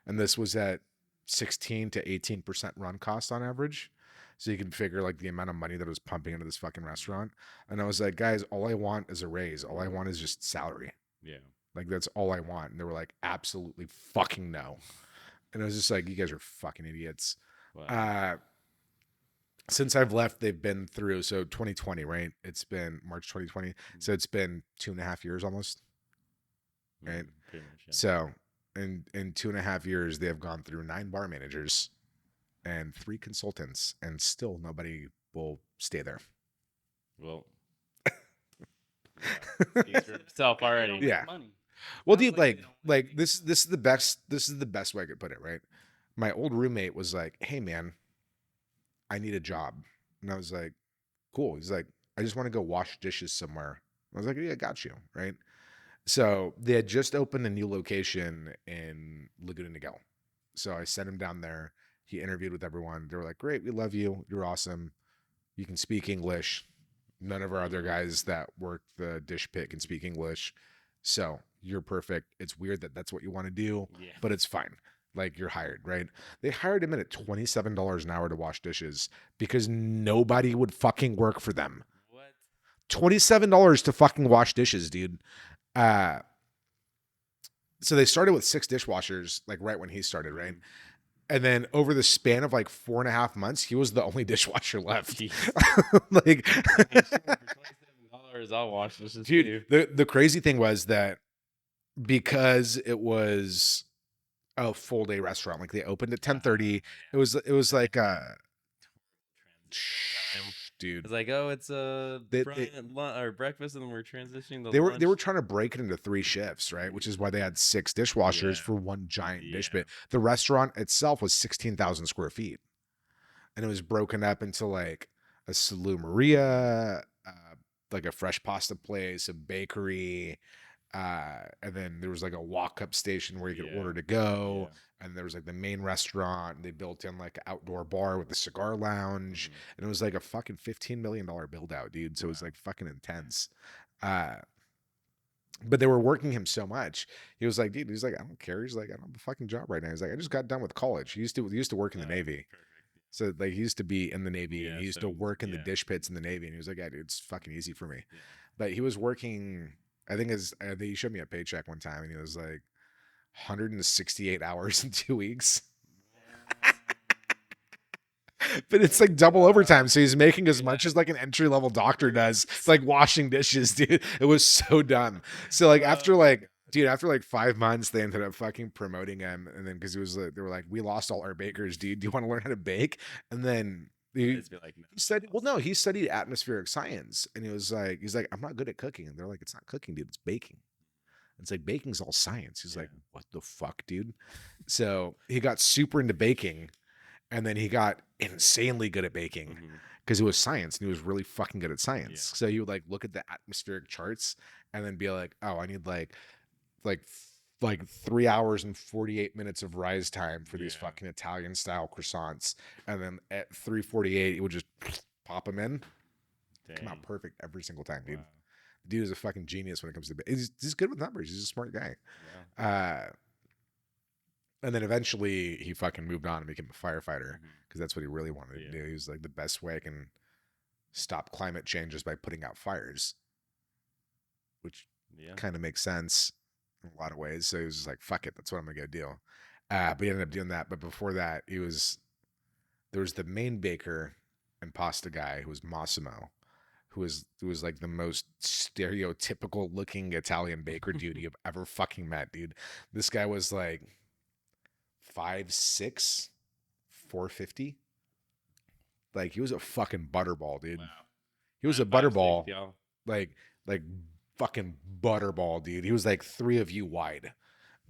And this was at 16 to 18% run cost on average. So you can figure like the amount of money that was pumping into this fucking restaurant. And I was like, guys, all I want is a raise. All I want is just salary. Yeah. Like that's all I want. And they were like, absolutely fucking no. And I was just like, you guys are fucking idiots. Wow. Since I've left, they've been through. So 2020, right? It's been March 2020. So it's been 2.5 years almost. Right. Pretty much, yeah. So in 2.5 years, they have gone through 9 bar managers and 3 consultants, and still nobody will stay there. Well, speaks for itself already. Yeah. Money. Well, Sounds dude, like they like don't make this is the best way I could put it, right? My old roommate was like, "Hey, man, I need a job," and I was like, "Cool." He's like, "I just want to go wash dishes somewhere." I was like, "Yeah, got you." Right. So they had just opened a new location in Laguna Niguel, so I sent him down there. He interviewed with everyone. They were like, great, we love you. You're awesome. You can speak English. None of our other guys that work the dish pit can speak English. So you're perfect. It's weird that that's what you want to do, but it's fine. Like you're hired, right? They hired him in at $27 an hour to wash dishes because nobody would fucking work for them. What? $27 to fucking wash dishes, dude. So they started with 6 dishwashers, like right when he started, right? And then over the span of like 4.5 months, he was the only dishwasher left. Like, For $27, I'll wash this. dude, the crazy thing was that because it was a full day restaurant, like they opened at 10:30. It was like dude. It's like, oh, it's or breakfast, and then we're transitioning to they lunch. were trying to break it into 3 shifts, right? Which is why they had 6 dishwashers for one giant dish pit. The restaurant itself was 16,000 square feet, and it was broken up into like a Salumeria, like a fresh pasta place, a bakery, and then there was like a walk-up station where you could order to go. And there was like the main restaurant, and they built in like an outdoor bar with a cigar lounge. And it was like a fucking $15 million build out, dude. So it was like fucking intense. But they were working him so much. He was like, dude, he's like, I don't care. He's like, I don't have a fucking job right now. He's like, I just got done with college. He used to work in the Navy. So like he used to be in the Navy and Yeah, he used so to work in the yeah. dish pits in the Navy, and he was like, yeah, dude, it's fucking easy for me. Yeah. But he was working. I think he showed me a paycheck one time, and he was like 168 hours in 2 weeks. But it's like double overtime, so he's making as much as like an entry level doctor does, like washing dishes, dude. It was so dumb. So like after like, dude, after like 5 months, they ended up fucking promoting him, and then because he was like, they were like, we lost all our bakers, dude. Do you want to learn how to bake? And then he, Just be like, no, he studied. Well, no, he studied atmospheric science, and he was like, he's like, I'm not good at cooking, and they're like, it's not cooking, dude, it's baking. It's like baking's all science. He's Yeah. like, what the fuck, dude? So he got super into baking, and then he got insanely good at baking because it was science and he was really fucking good at science. Yeah. So he would like look at the atmospheric charts and then be like, oh, I need like 3 hours and 48 minutes of rise time for these Yeah. fucking Italian style croissants. And then at 3:48, he would just pop them in. Come out Dang. perfect every single time, dude. Wow. The dude is a fucking genius when it comes to he's good with numbers. He's a smart guy. Yeah. And then eventually he fucking moved on and became a firefighter Mhm. because that's what he really wanted to Yeah. do. He was like, the best way I can stop climate change is by putting out fires, which Yeah. kind of makes sense in a lot of ways. So he was just like, fuck it, that's what I'm gonna go do. But he ended up doing that. But before that, there was the main baker and pasta guy who was Massimo, who was like the most stereotypical looking Italian baker dude you've ever fucking met, dude. This guy was like 5'6", 450. Like he was a fucking butterball, dude. Wow. He was a I'm 5'6", butterball, y'all. like fucking butterball, dude. He was like 3 of you wide.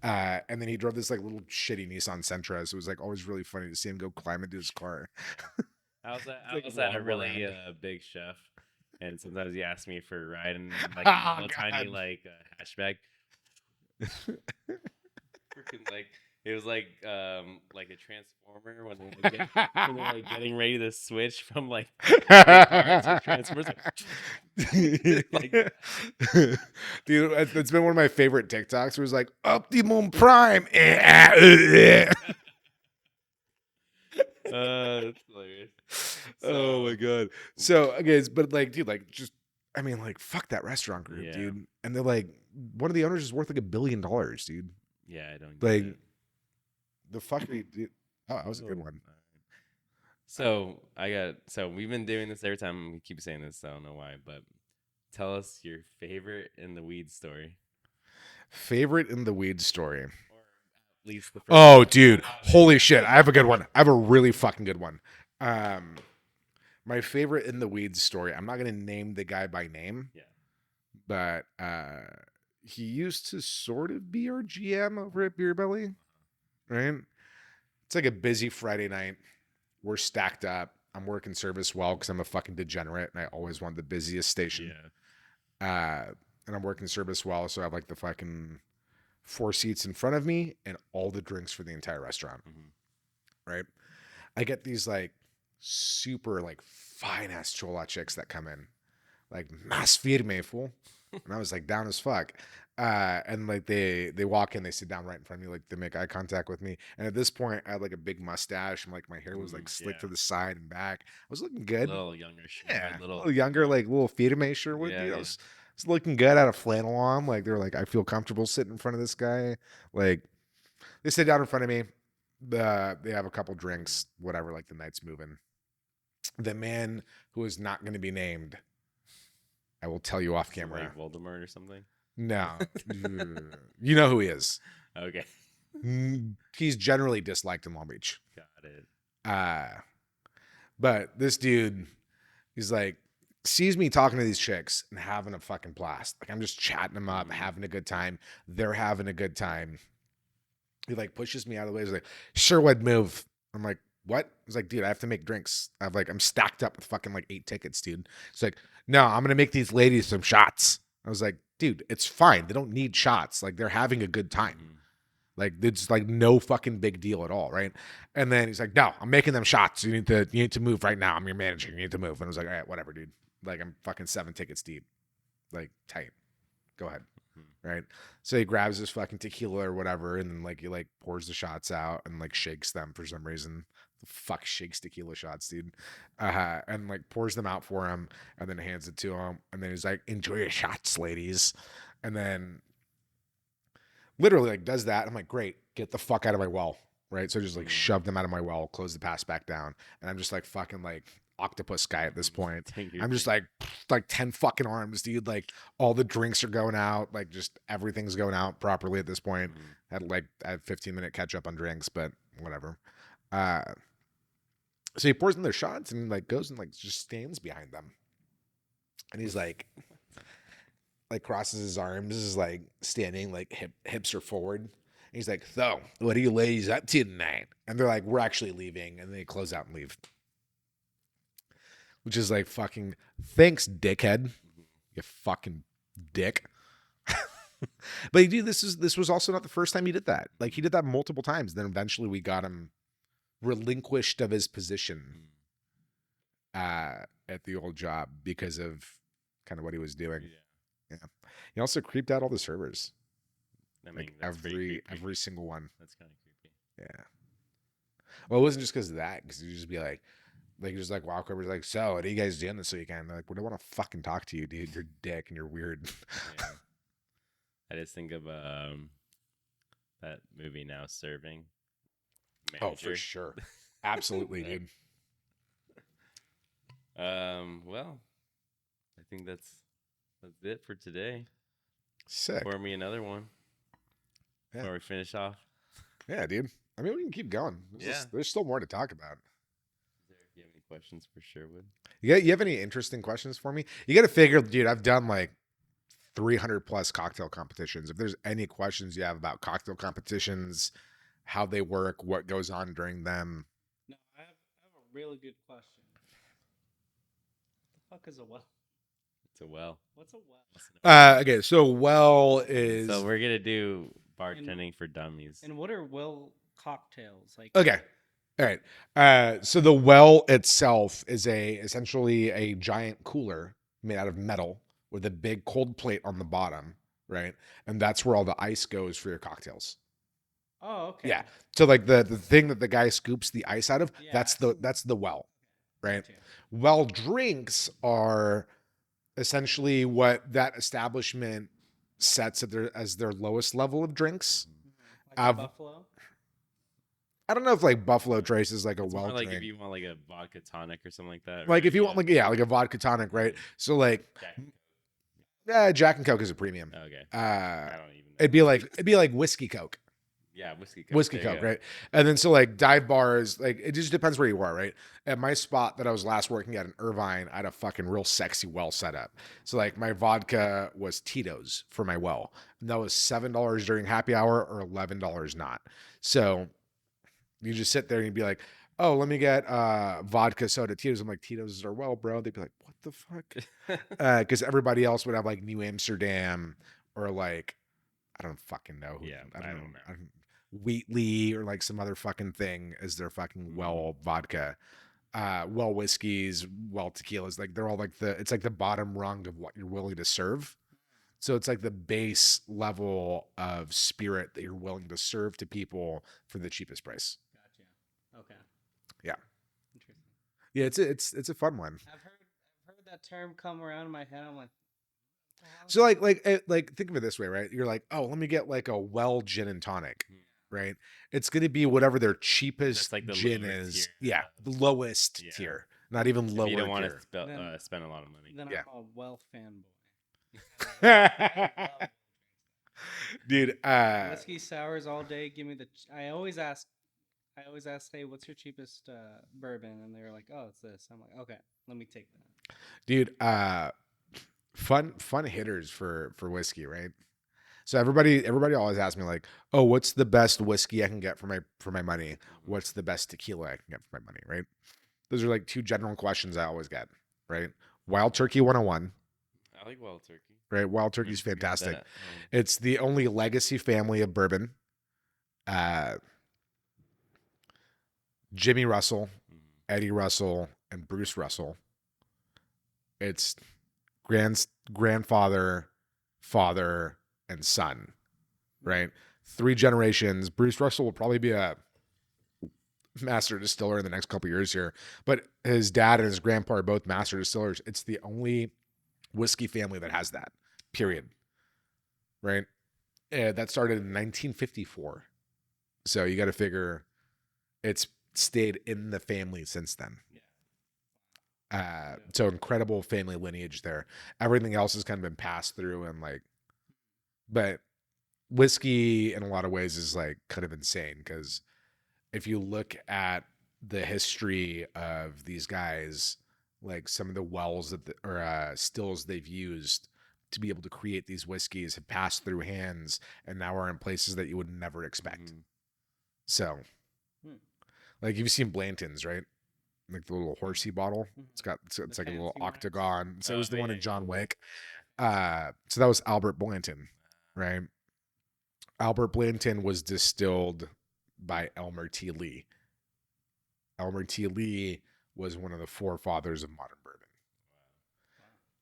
And then he drove this like little shitty Nissan Sentra. So it was like always really funny to see him go climb into his car. I was at, Like, I was at a walk really around. big chef, and sometimes he asked me for a ride in like Oh, a little tiny God. like hatchback. Freaking like it was like a transformer when they were like getting ready to switch from like car to transformers. Like Dude, it's been one of my favorite TikToks where it's like Optimum Prime. that's hilarious. Oh my god. So okay, but like, dude, like just I mean, like, fuck that restaurant group, Yeah. dude. And they're like, one of the owners is worth like $1 billion, dude. Yeah, I don't get Like, it. the fuck are you, dude? Oh, that was a good one. So we've been doing this every time. We keep saying this. I don't know why, but tell us your favorite in the weed story, Favorite in the weed story. or at least the first. Oh, one. dude, holy shit! I have a good one. I have a really fucking good one. My favorite in the weeds story. I'm not gonna name the guy by name. Yeah. But he used to sort of be our GM over at Beer Belly, right? It's like a busy Friday night. We're stacked up. I'm working service well because I'm a fucking degenerate and I always want the busiest station. Yeah. And I'm working service well, so I have like the fucking 4 seats in front of me and all the drinks for the entire restaurant, right? I get these like super like fine ass chola chicks that come in, like mas firme, fool. And I was like down as fuck. And like they walk in, they sit down right in front of me, like they make eye contact with me. And at this point, I had like a big mustache, and like my hair was like slicked to the side and back. I was looking good. A little younger, Yeah, little, a little younger, like little firme Sherwood. Yeah, Dude. I yeah. was looking good. I had a flannel on. Like they were like, I feel comfortable sitting in front of this guy. Like they sit down in front of me. They have a couple drinks, whatever. Like the night's moving. The man who is not going to be named, I will tell you off camera. like Voldemort or something. No, you know who he is. Okay, He's generally disliked in Long Beach. got it. But this dude, he's like, sees me talking to these chicks and having a fucking blast. Like I'm just chatting them up, having a good time. They're having a good time. He like pushes me out of the way. He's like, Sherwood, move. I'm like, what? He's like, dude, I have to make drinks. I'm stacked up with fucking like 8 tickets, dude. It's like, no, I'm gonna make these ladies some shots. I was like, dude, it's fine. They don't need shots. Like they're having a good time. Like it's like no fucking big deal at all, right? And then he's like, "No, I'm making them shots. You need to move right now. I'm your manager. You need to move." And I was like, "All right, whatever, dude. Like I'm fucking 7 tickets deep. Like tight. Go ahead." right? So he grabs his fucking tequila or whatever, and then like he like pours the shots out and like shakes them for some reason. The fuck shakes tequila shots, dude. And like pours them out for him, and then hands it to him, and then he's like, "Enjoy your shots, ladies," and then literally like does that. I'm like, "Great, get the fuck out of my well." Right, so I just like shove them out of my well, close the pass back down, and I'm just like fucking like octopus guy at this point. I'm just like 10 fucking arms, dude. Like all the drinks are going out, like just everything's going out properly at this point. I had 15-minute catch up on drinks, but whatever. So he pours in their shots and like goes and like just stands behind them, and he's like crosses his arms, is like standing like hips are forward. And he's like, "So, what are you ladies up to tonight?" And they're like, "We're actually leaving," and they close out and leave. Which is like fucking thanks, dickhead. You fucking dick. But dude, this was also not the first time he did that. Like he did that multiple times. Then eventually we got him relinquished of his position at the old job because of kind of what he was doing. Yeah. He also creeped out all the servers. I mean, like every single one. That's kind of creepy. Yeah. Well, it wasn't just because of that, because he'd just be like just like walk over, like, "So, what are you guys doing this weekend?" They're like, "We don't want to fucking talk to you, dude. You're a dick and you're weird." Yeah. I just think of that movie Now Serving. Manager. Oh, for sure, absolutely, dude. Well, I think that's it for today. Sick. Pour me another one. Yeah. Before we finish off. Yeah, dude. I mean, we can keep going. There's still more to talk about. Do you have any questions for Sherwood? You have any interesting questions for me? You got to figure, dude, I've done like 300 plus cocktail competitions. If there's any questions you have about cocktail competitions, how they work, what goes on during them. No, I have a really good question. What the fuck is a well? It's a well. What's a well? Okay, so well is... So we're going to do bartending for dummies. And what are well cocktails? Like? Okay. All right. So the well itself is essentially a giant cooler made out of metal with a big cold plate on the bottom, right? And that's where all the ice goes for your cocktails. Oh, okay. Yeah. So like the thing that the guy scoops the ice out of, that's the well, right? Gotcha. Well drinks are essentially what that establishment sets as their lowest level of drinks. Like Buffalo? I don't know if like Buffalo Trace is like a well like drink. if you want like a vodka tonic or something like that. Like if you want like a vodka tonic, right? So like Jack and Coke is a premium. Okay. I don't even know. It'd be like whiskey Coke. Yeah, whiskey Coke, right? And then so like dive bars, like it just depends where you are, right? At my spot that I was last working at in Irvine, I had a fucking real sexy well set up. So like my vodka was Tito's for my well. And that was $7 during happy hour or $11 not. So you just sit there and you'd be like, "Oh, let me get vodka soda Tito's." I'm like, "Tito's is our well, bro." They'd be like, "What the fuck?" Because everybody else would have like New Amsterdam or like, I don't fucking know. I don't know. Wheatley or like some other fucking thing as their fucking well vodka. Well whiskeys, well tequilas. Like they're all like it's like the bottom rung of what you're willing to serve. So it's like the base level of spirit that you're willing to serve to people for the cheapest price. Gotcha. Okay. Yeah. Interesting. Yeah, it's a fun one. I've heard that term come around in my head. I'm like, so like think of it this way, right? You're like, "Oh, let me get like a well gin and tonic." Right? It's going to be whatever their cheapest like the gin is. Tier. Yeah, the lowest tier. Not even lower tier. You don't want to spend a lot of money. Then I'm a well fanboy. Dude, whiskey sours all day. Give me I always ask, "Hey, what's your cheapest bourbon?" And they're like, "Oh, it's this." I'm like, "Okay, let me take that." Dude, fun hitters for whiskey, right? So everybody always asks me like, "Oh, what's the best whiskey I can get for my money? What's the best tequila I can get for my money?" Right? Those are like two general questions I always get, right? Wild Turkey 101. I like Wild Turkey. Right? Wild Turkey's fantastic. It's the only legacy family of bourbon. Jimmy Russell, Eddie Russell, and Bruce Russell. It's grandfather, father, and son, right? 3 generations. Bruce Russell will probably be a master distiller in the next couple years here, but his dad and his grandpa are both master distillers. It's the only whiskey family that has that, period. Right? That started in 1954. So you got to figure it's stayed in the family since then. So incredible family lineage there. Everything else has kind of been passed through and like, but whiskey in a lot of ways is like kind of insane because if you look at the history of these guys, like some of the wells that or stills they've used to be able to create these whiskeys have passed through hands and now are in places that you would never expect. So, like you've seen Blanton's, right? Like the little horsey bottle. It's like a little octagon. So it was the one in John Wick. So that was Albert Blanton, right? Albert Blanton was distilled by Elmer T. Lee. Elmer T. Lee was one of the forefathers of modern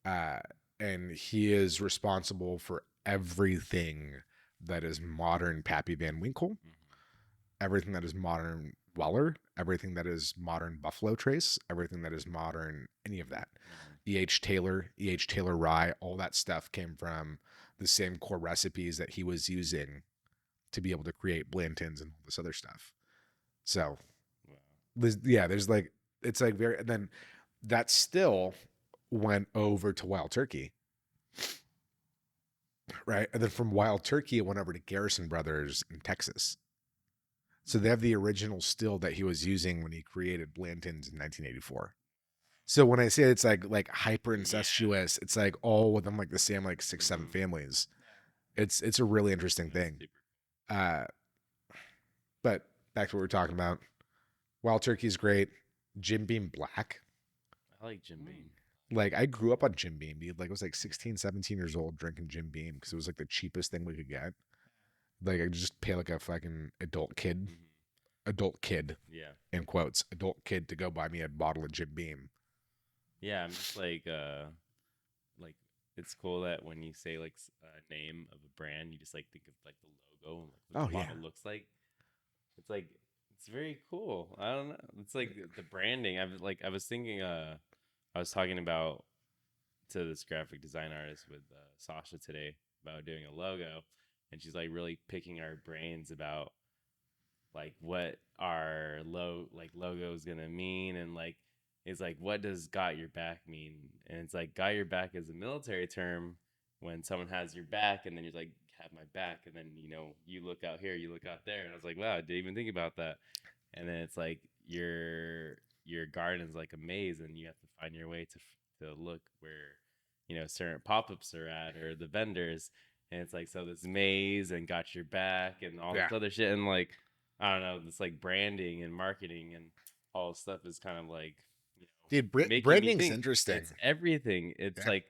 bourbon. And he is responsible for everything that is modern Pappy Van Winkle, everything that is modern Weller, everything that is modern Buffalo Trace, everything that is modern any of that. E.H. Taylor rye, all that stuff came from the same core recipes that he was using to be able to create Blantons and all this other stuff. So, there's like, it's like very, and then that still went over to Wild Turkey, right? And then from Wild Turkey, it went over to Garrison Brothers in Texas. So they have the original still that he was using when he created Blanton's in 1984. So when I say it's like hyper incestuous, it's like all within like the same like 6-7 families. It's a really interesting thing. But back to what we're talking about. Wild Turkey is great. Jim Beam Black. I like Jim Beam. Like I grew up on Jim Beam, dude. Like I was like 16, 17 years old drinking Jim Beam because it was like the cheapest thing we could get. Like I just pay like a fucking adult kid, Yeah. in quotes, adult kid to go buy me a bottle of Jim Beam. Yeah, I'm just like it's cool that when you say like a name of a brand, you just like think of like the logo and like what the bottle looks like. It's like it's very cool. I don't know. It's like the branding. I was thinking. I was talking about to this graphic design artist with Sasha today about doing a logo, and she's like really picking our brains about like what our logo is gonna mean, and like it's like what does "got your back" mean? And it's like "got your back" is a military term when someone has your back, and then you're like have my back, and then you look out here, you look out there, and I was like, wow, I didn't even think about that. And then it's like your garden's like a maze, and you have to find your way to look where certain pop-ups are at or the vendors, and it's like so this maze and got your back and all this other shit, and like I don't know, this like branding and marketing and all this stuff is kind of like dude, branding's interesting. It's everything. It's like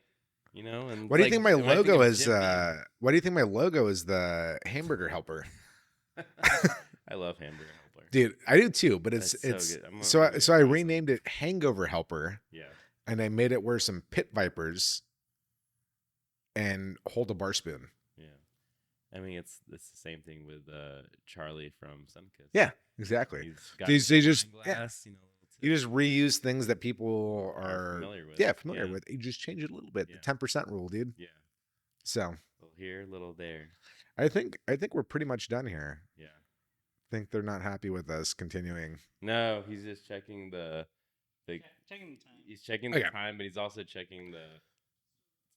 and what do you think my logo is? What do you think my logo is? The hamburger helper. I love hamburger helper, dude. I do too, but it's so I renamed it Hangover Helper. Yeah, and I made it wear some pit vipers and hold a bar spoon. Yeah, I mean it's the same thing with Charlie from Sunkiss. Yeah, exactly. They just glass, you just reuse things that people are familiar with. Yeah, familiar with. You just change it a little bit. The 10% rule, dude. Yeah. So little here, little there. I think we're pretty much done here. Yeah. I think they're not happy with us continuing. No, he's just checking checking the time. He's checking the time, but he's also checking the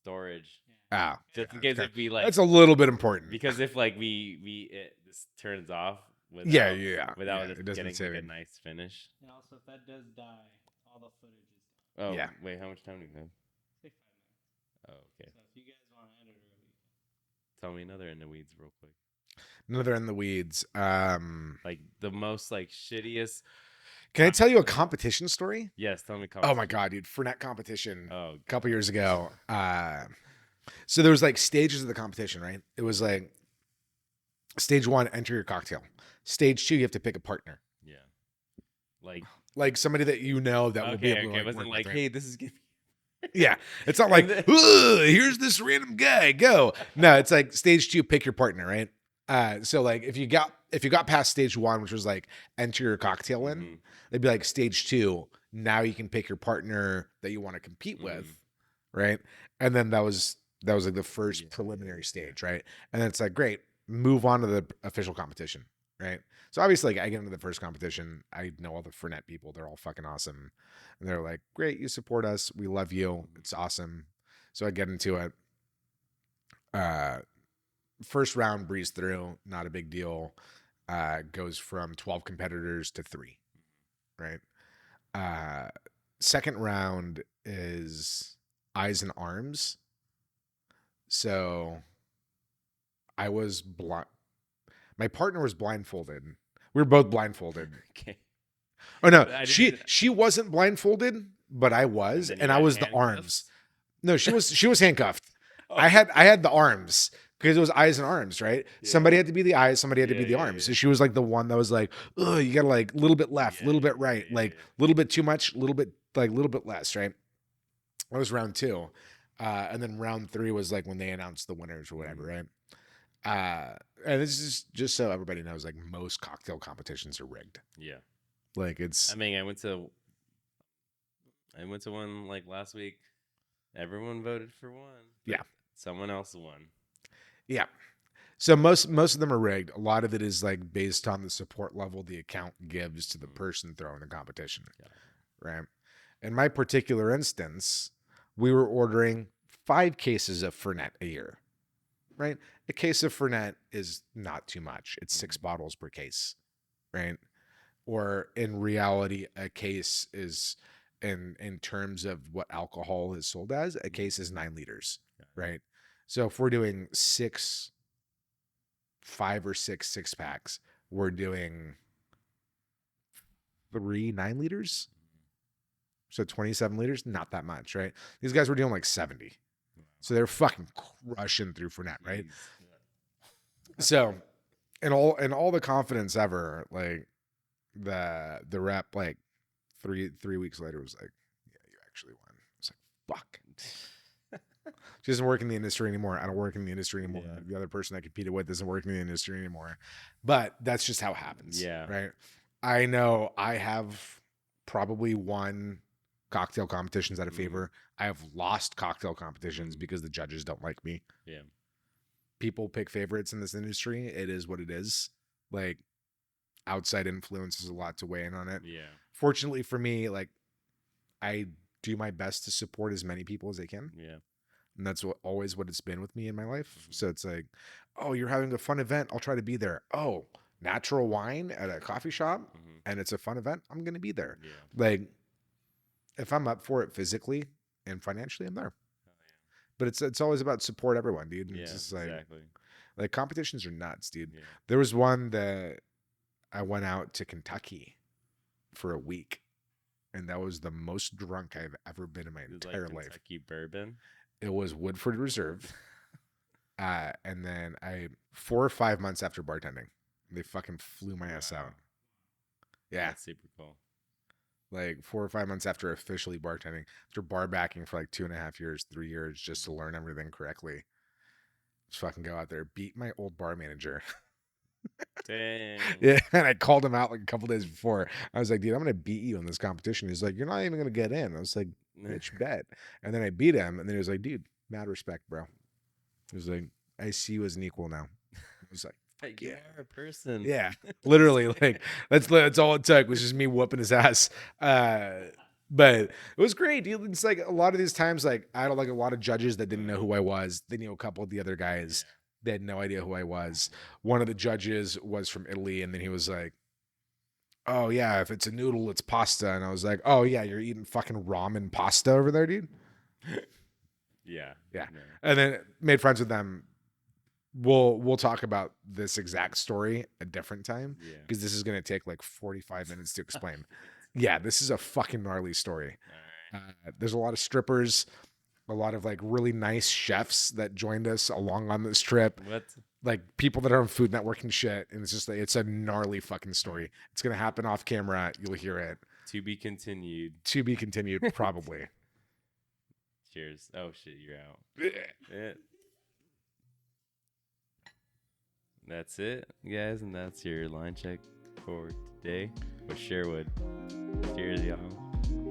storage. Ah, just in case if we like. That's a little bit important because if like this turns off. Without it doesn't getting like a nice finish. And also, if that does die, all the footage is gone. Oh, yeah. Wait, how much time do we have? Say 5 minutes. Oh, okay. So if you guys want to edit early. Tell me another in the weeds real quick. Another in the weeds. Like the most like shittiest. Can I tell you a competition story? Yes, tell me. Oh my god, dude! Fernet competition. A couple years ago. So there was like stages of the competition, right? It was like stage 1, enter your cocktail. Stage 2, you have to pick a partner. Yeah. Like somebody that that will be able to it wasn't like, hey, this is gonna be Yeah, it's not like here's this random guy, go. No, it's like stage 2, pick your partner, right? So like if you got past stage 1, which was like enter your cocktail in, it'd be like stage 2. Now you can pick your partner that you want to compete with, right? And then that was like the first preliminary stage, right? And then it's like great, move on to the official competition, right? So obviously, like I get into the first competition, I know all the Fernet people; they're all fucking awesome, and they're like, "Great, you support us, we love you, it's awesome." So I get into it. First round breeze through, not a big deal. Goes from 12 competitors to 3, right? Second round is eyes and arms. So I was blind. My partner was blindfolded. We were both blindfolded. Okay. Oh no, she wasn't blindfolded, but I was, and I was the arms. No, she was handcuffed. Oh. I had the arms because it was eyes and arms, right? Yeah. Somebody had to be the eyes, somebody had to be the arms. So she was like the one that was like, oh, you gotta like a little bit left, a little bit right, like a little bit too much, a little bit less, right? That was round 2. And then round 3 was like when they announced the winners or whatever, right? And this is just so everybody knows, like most cocktail competitions are rigged. Yeah. Like it's. I mean, I went to one like last week. Everyone voted for one. Yeah. Someone else won. Yeah. So most of them are rigged. A lot of it is like based on the support level the account gives to the person throwing the competition. Yeah. Right. In my particular instance, we were ordering 5 cases of Fernet a year. Right? A case of Fernet is not too much. It's 6 bottles per case, right? Or in reality, a case is in terms of what alcohol is sold as, a case is 9 liters, right? So if we're doing 5 or 6 6-packs, we're doing 3 9 liters. So 27 liters, not that much, right? These guys were doing like 70. So they're fucking crushing through Fernet, right? So, in all the confidence ever, like the rep, like three weeks later was like, "Yeah, you actually won." It's like, "Fuck." She doesn't work in the industry anymore. I don't work in the industry anymore. Yeah. The other person I competed with doesn't work in the industry anymore. But that's just how it happens. Yeah. Right. I know I have probably won cocktail competitions out of favor. I have lost cocktail competitions because the judges don't like me. Yeah. People pick favorites in this industry. It is what it is. Like outside influence is a lot to weigh in on it. Yeah. Fortunately for me, like I do my best to support as many people as I can. Yeah. And that's always what it's been with me in my life. So it's like, oh, you're having a fun event. I'll try to be there. Oh, natural wine at a coffee shop and it's a fun event. I'm going to be there. Yeah. Like if I'm up for it physically and financially, I'm there. But it's always about support everyone, dude. And it's just like, exactly. Like competitions are nuts, dude. Yeah. There was one that I went out to Kentucky for a week, and that was the most drunk I've ever been in my entire life. Kentucky bourbon. It was Woodford Reserve, and then 4 or 5 months after bartending, they fucking flew my ass out. Yeah, that's super cool. Like 4 or 5 months after officially bartending, after bar backing for like 2.5 years, 3 years, just to learn everything correctly. Just fucking go out there, beat my old bar manager. Dang. Yeah, and I called him out like a couple days before. I was like, dude, I'm gonna beat you in this competition. He's like, you're not even gonna get in. I was like, bitch, bet. And then I beat him, and then he was like, dude, mad respect, bro. He was like, I see you as an equal now. I was like, but you're a person. Yeah, literally, like that's all it took was just me whooping his ass. But it was great, dude. It's like a lot of these times, like I had like a lot of judges that didn't know who I was. They knew a couple of the other guys. They had no idea who I was. One of the judges was from Italy, and then he was like, "Oh yeah, if it's a noodle, it's pasta." And I was like, "Oh yeah, you're eating fucking ramen pasta over there, dude." Yeah. And then made friends with them. We'll talk about this exact story a different time because this is going to take like 45 minutes to explain. Yeah, this is a fucking gnarly story. There's a lot of strippers, a lot of like really nice chefs that joined us along on this trip. What? Like people that are on Food Network and shit. And it's just like, it's a gnarly fucking story. It's going to happen off camera. You'll hear it. To be continued. To be continued, probably. Cheers. Oh shit, you're out. Yeah. That's it, guys, and that's your line check for today with Sherwood. Cheers, y'all.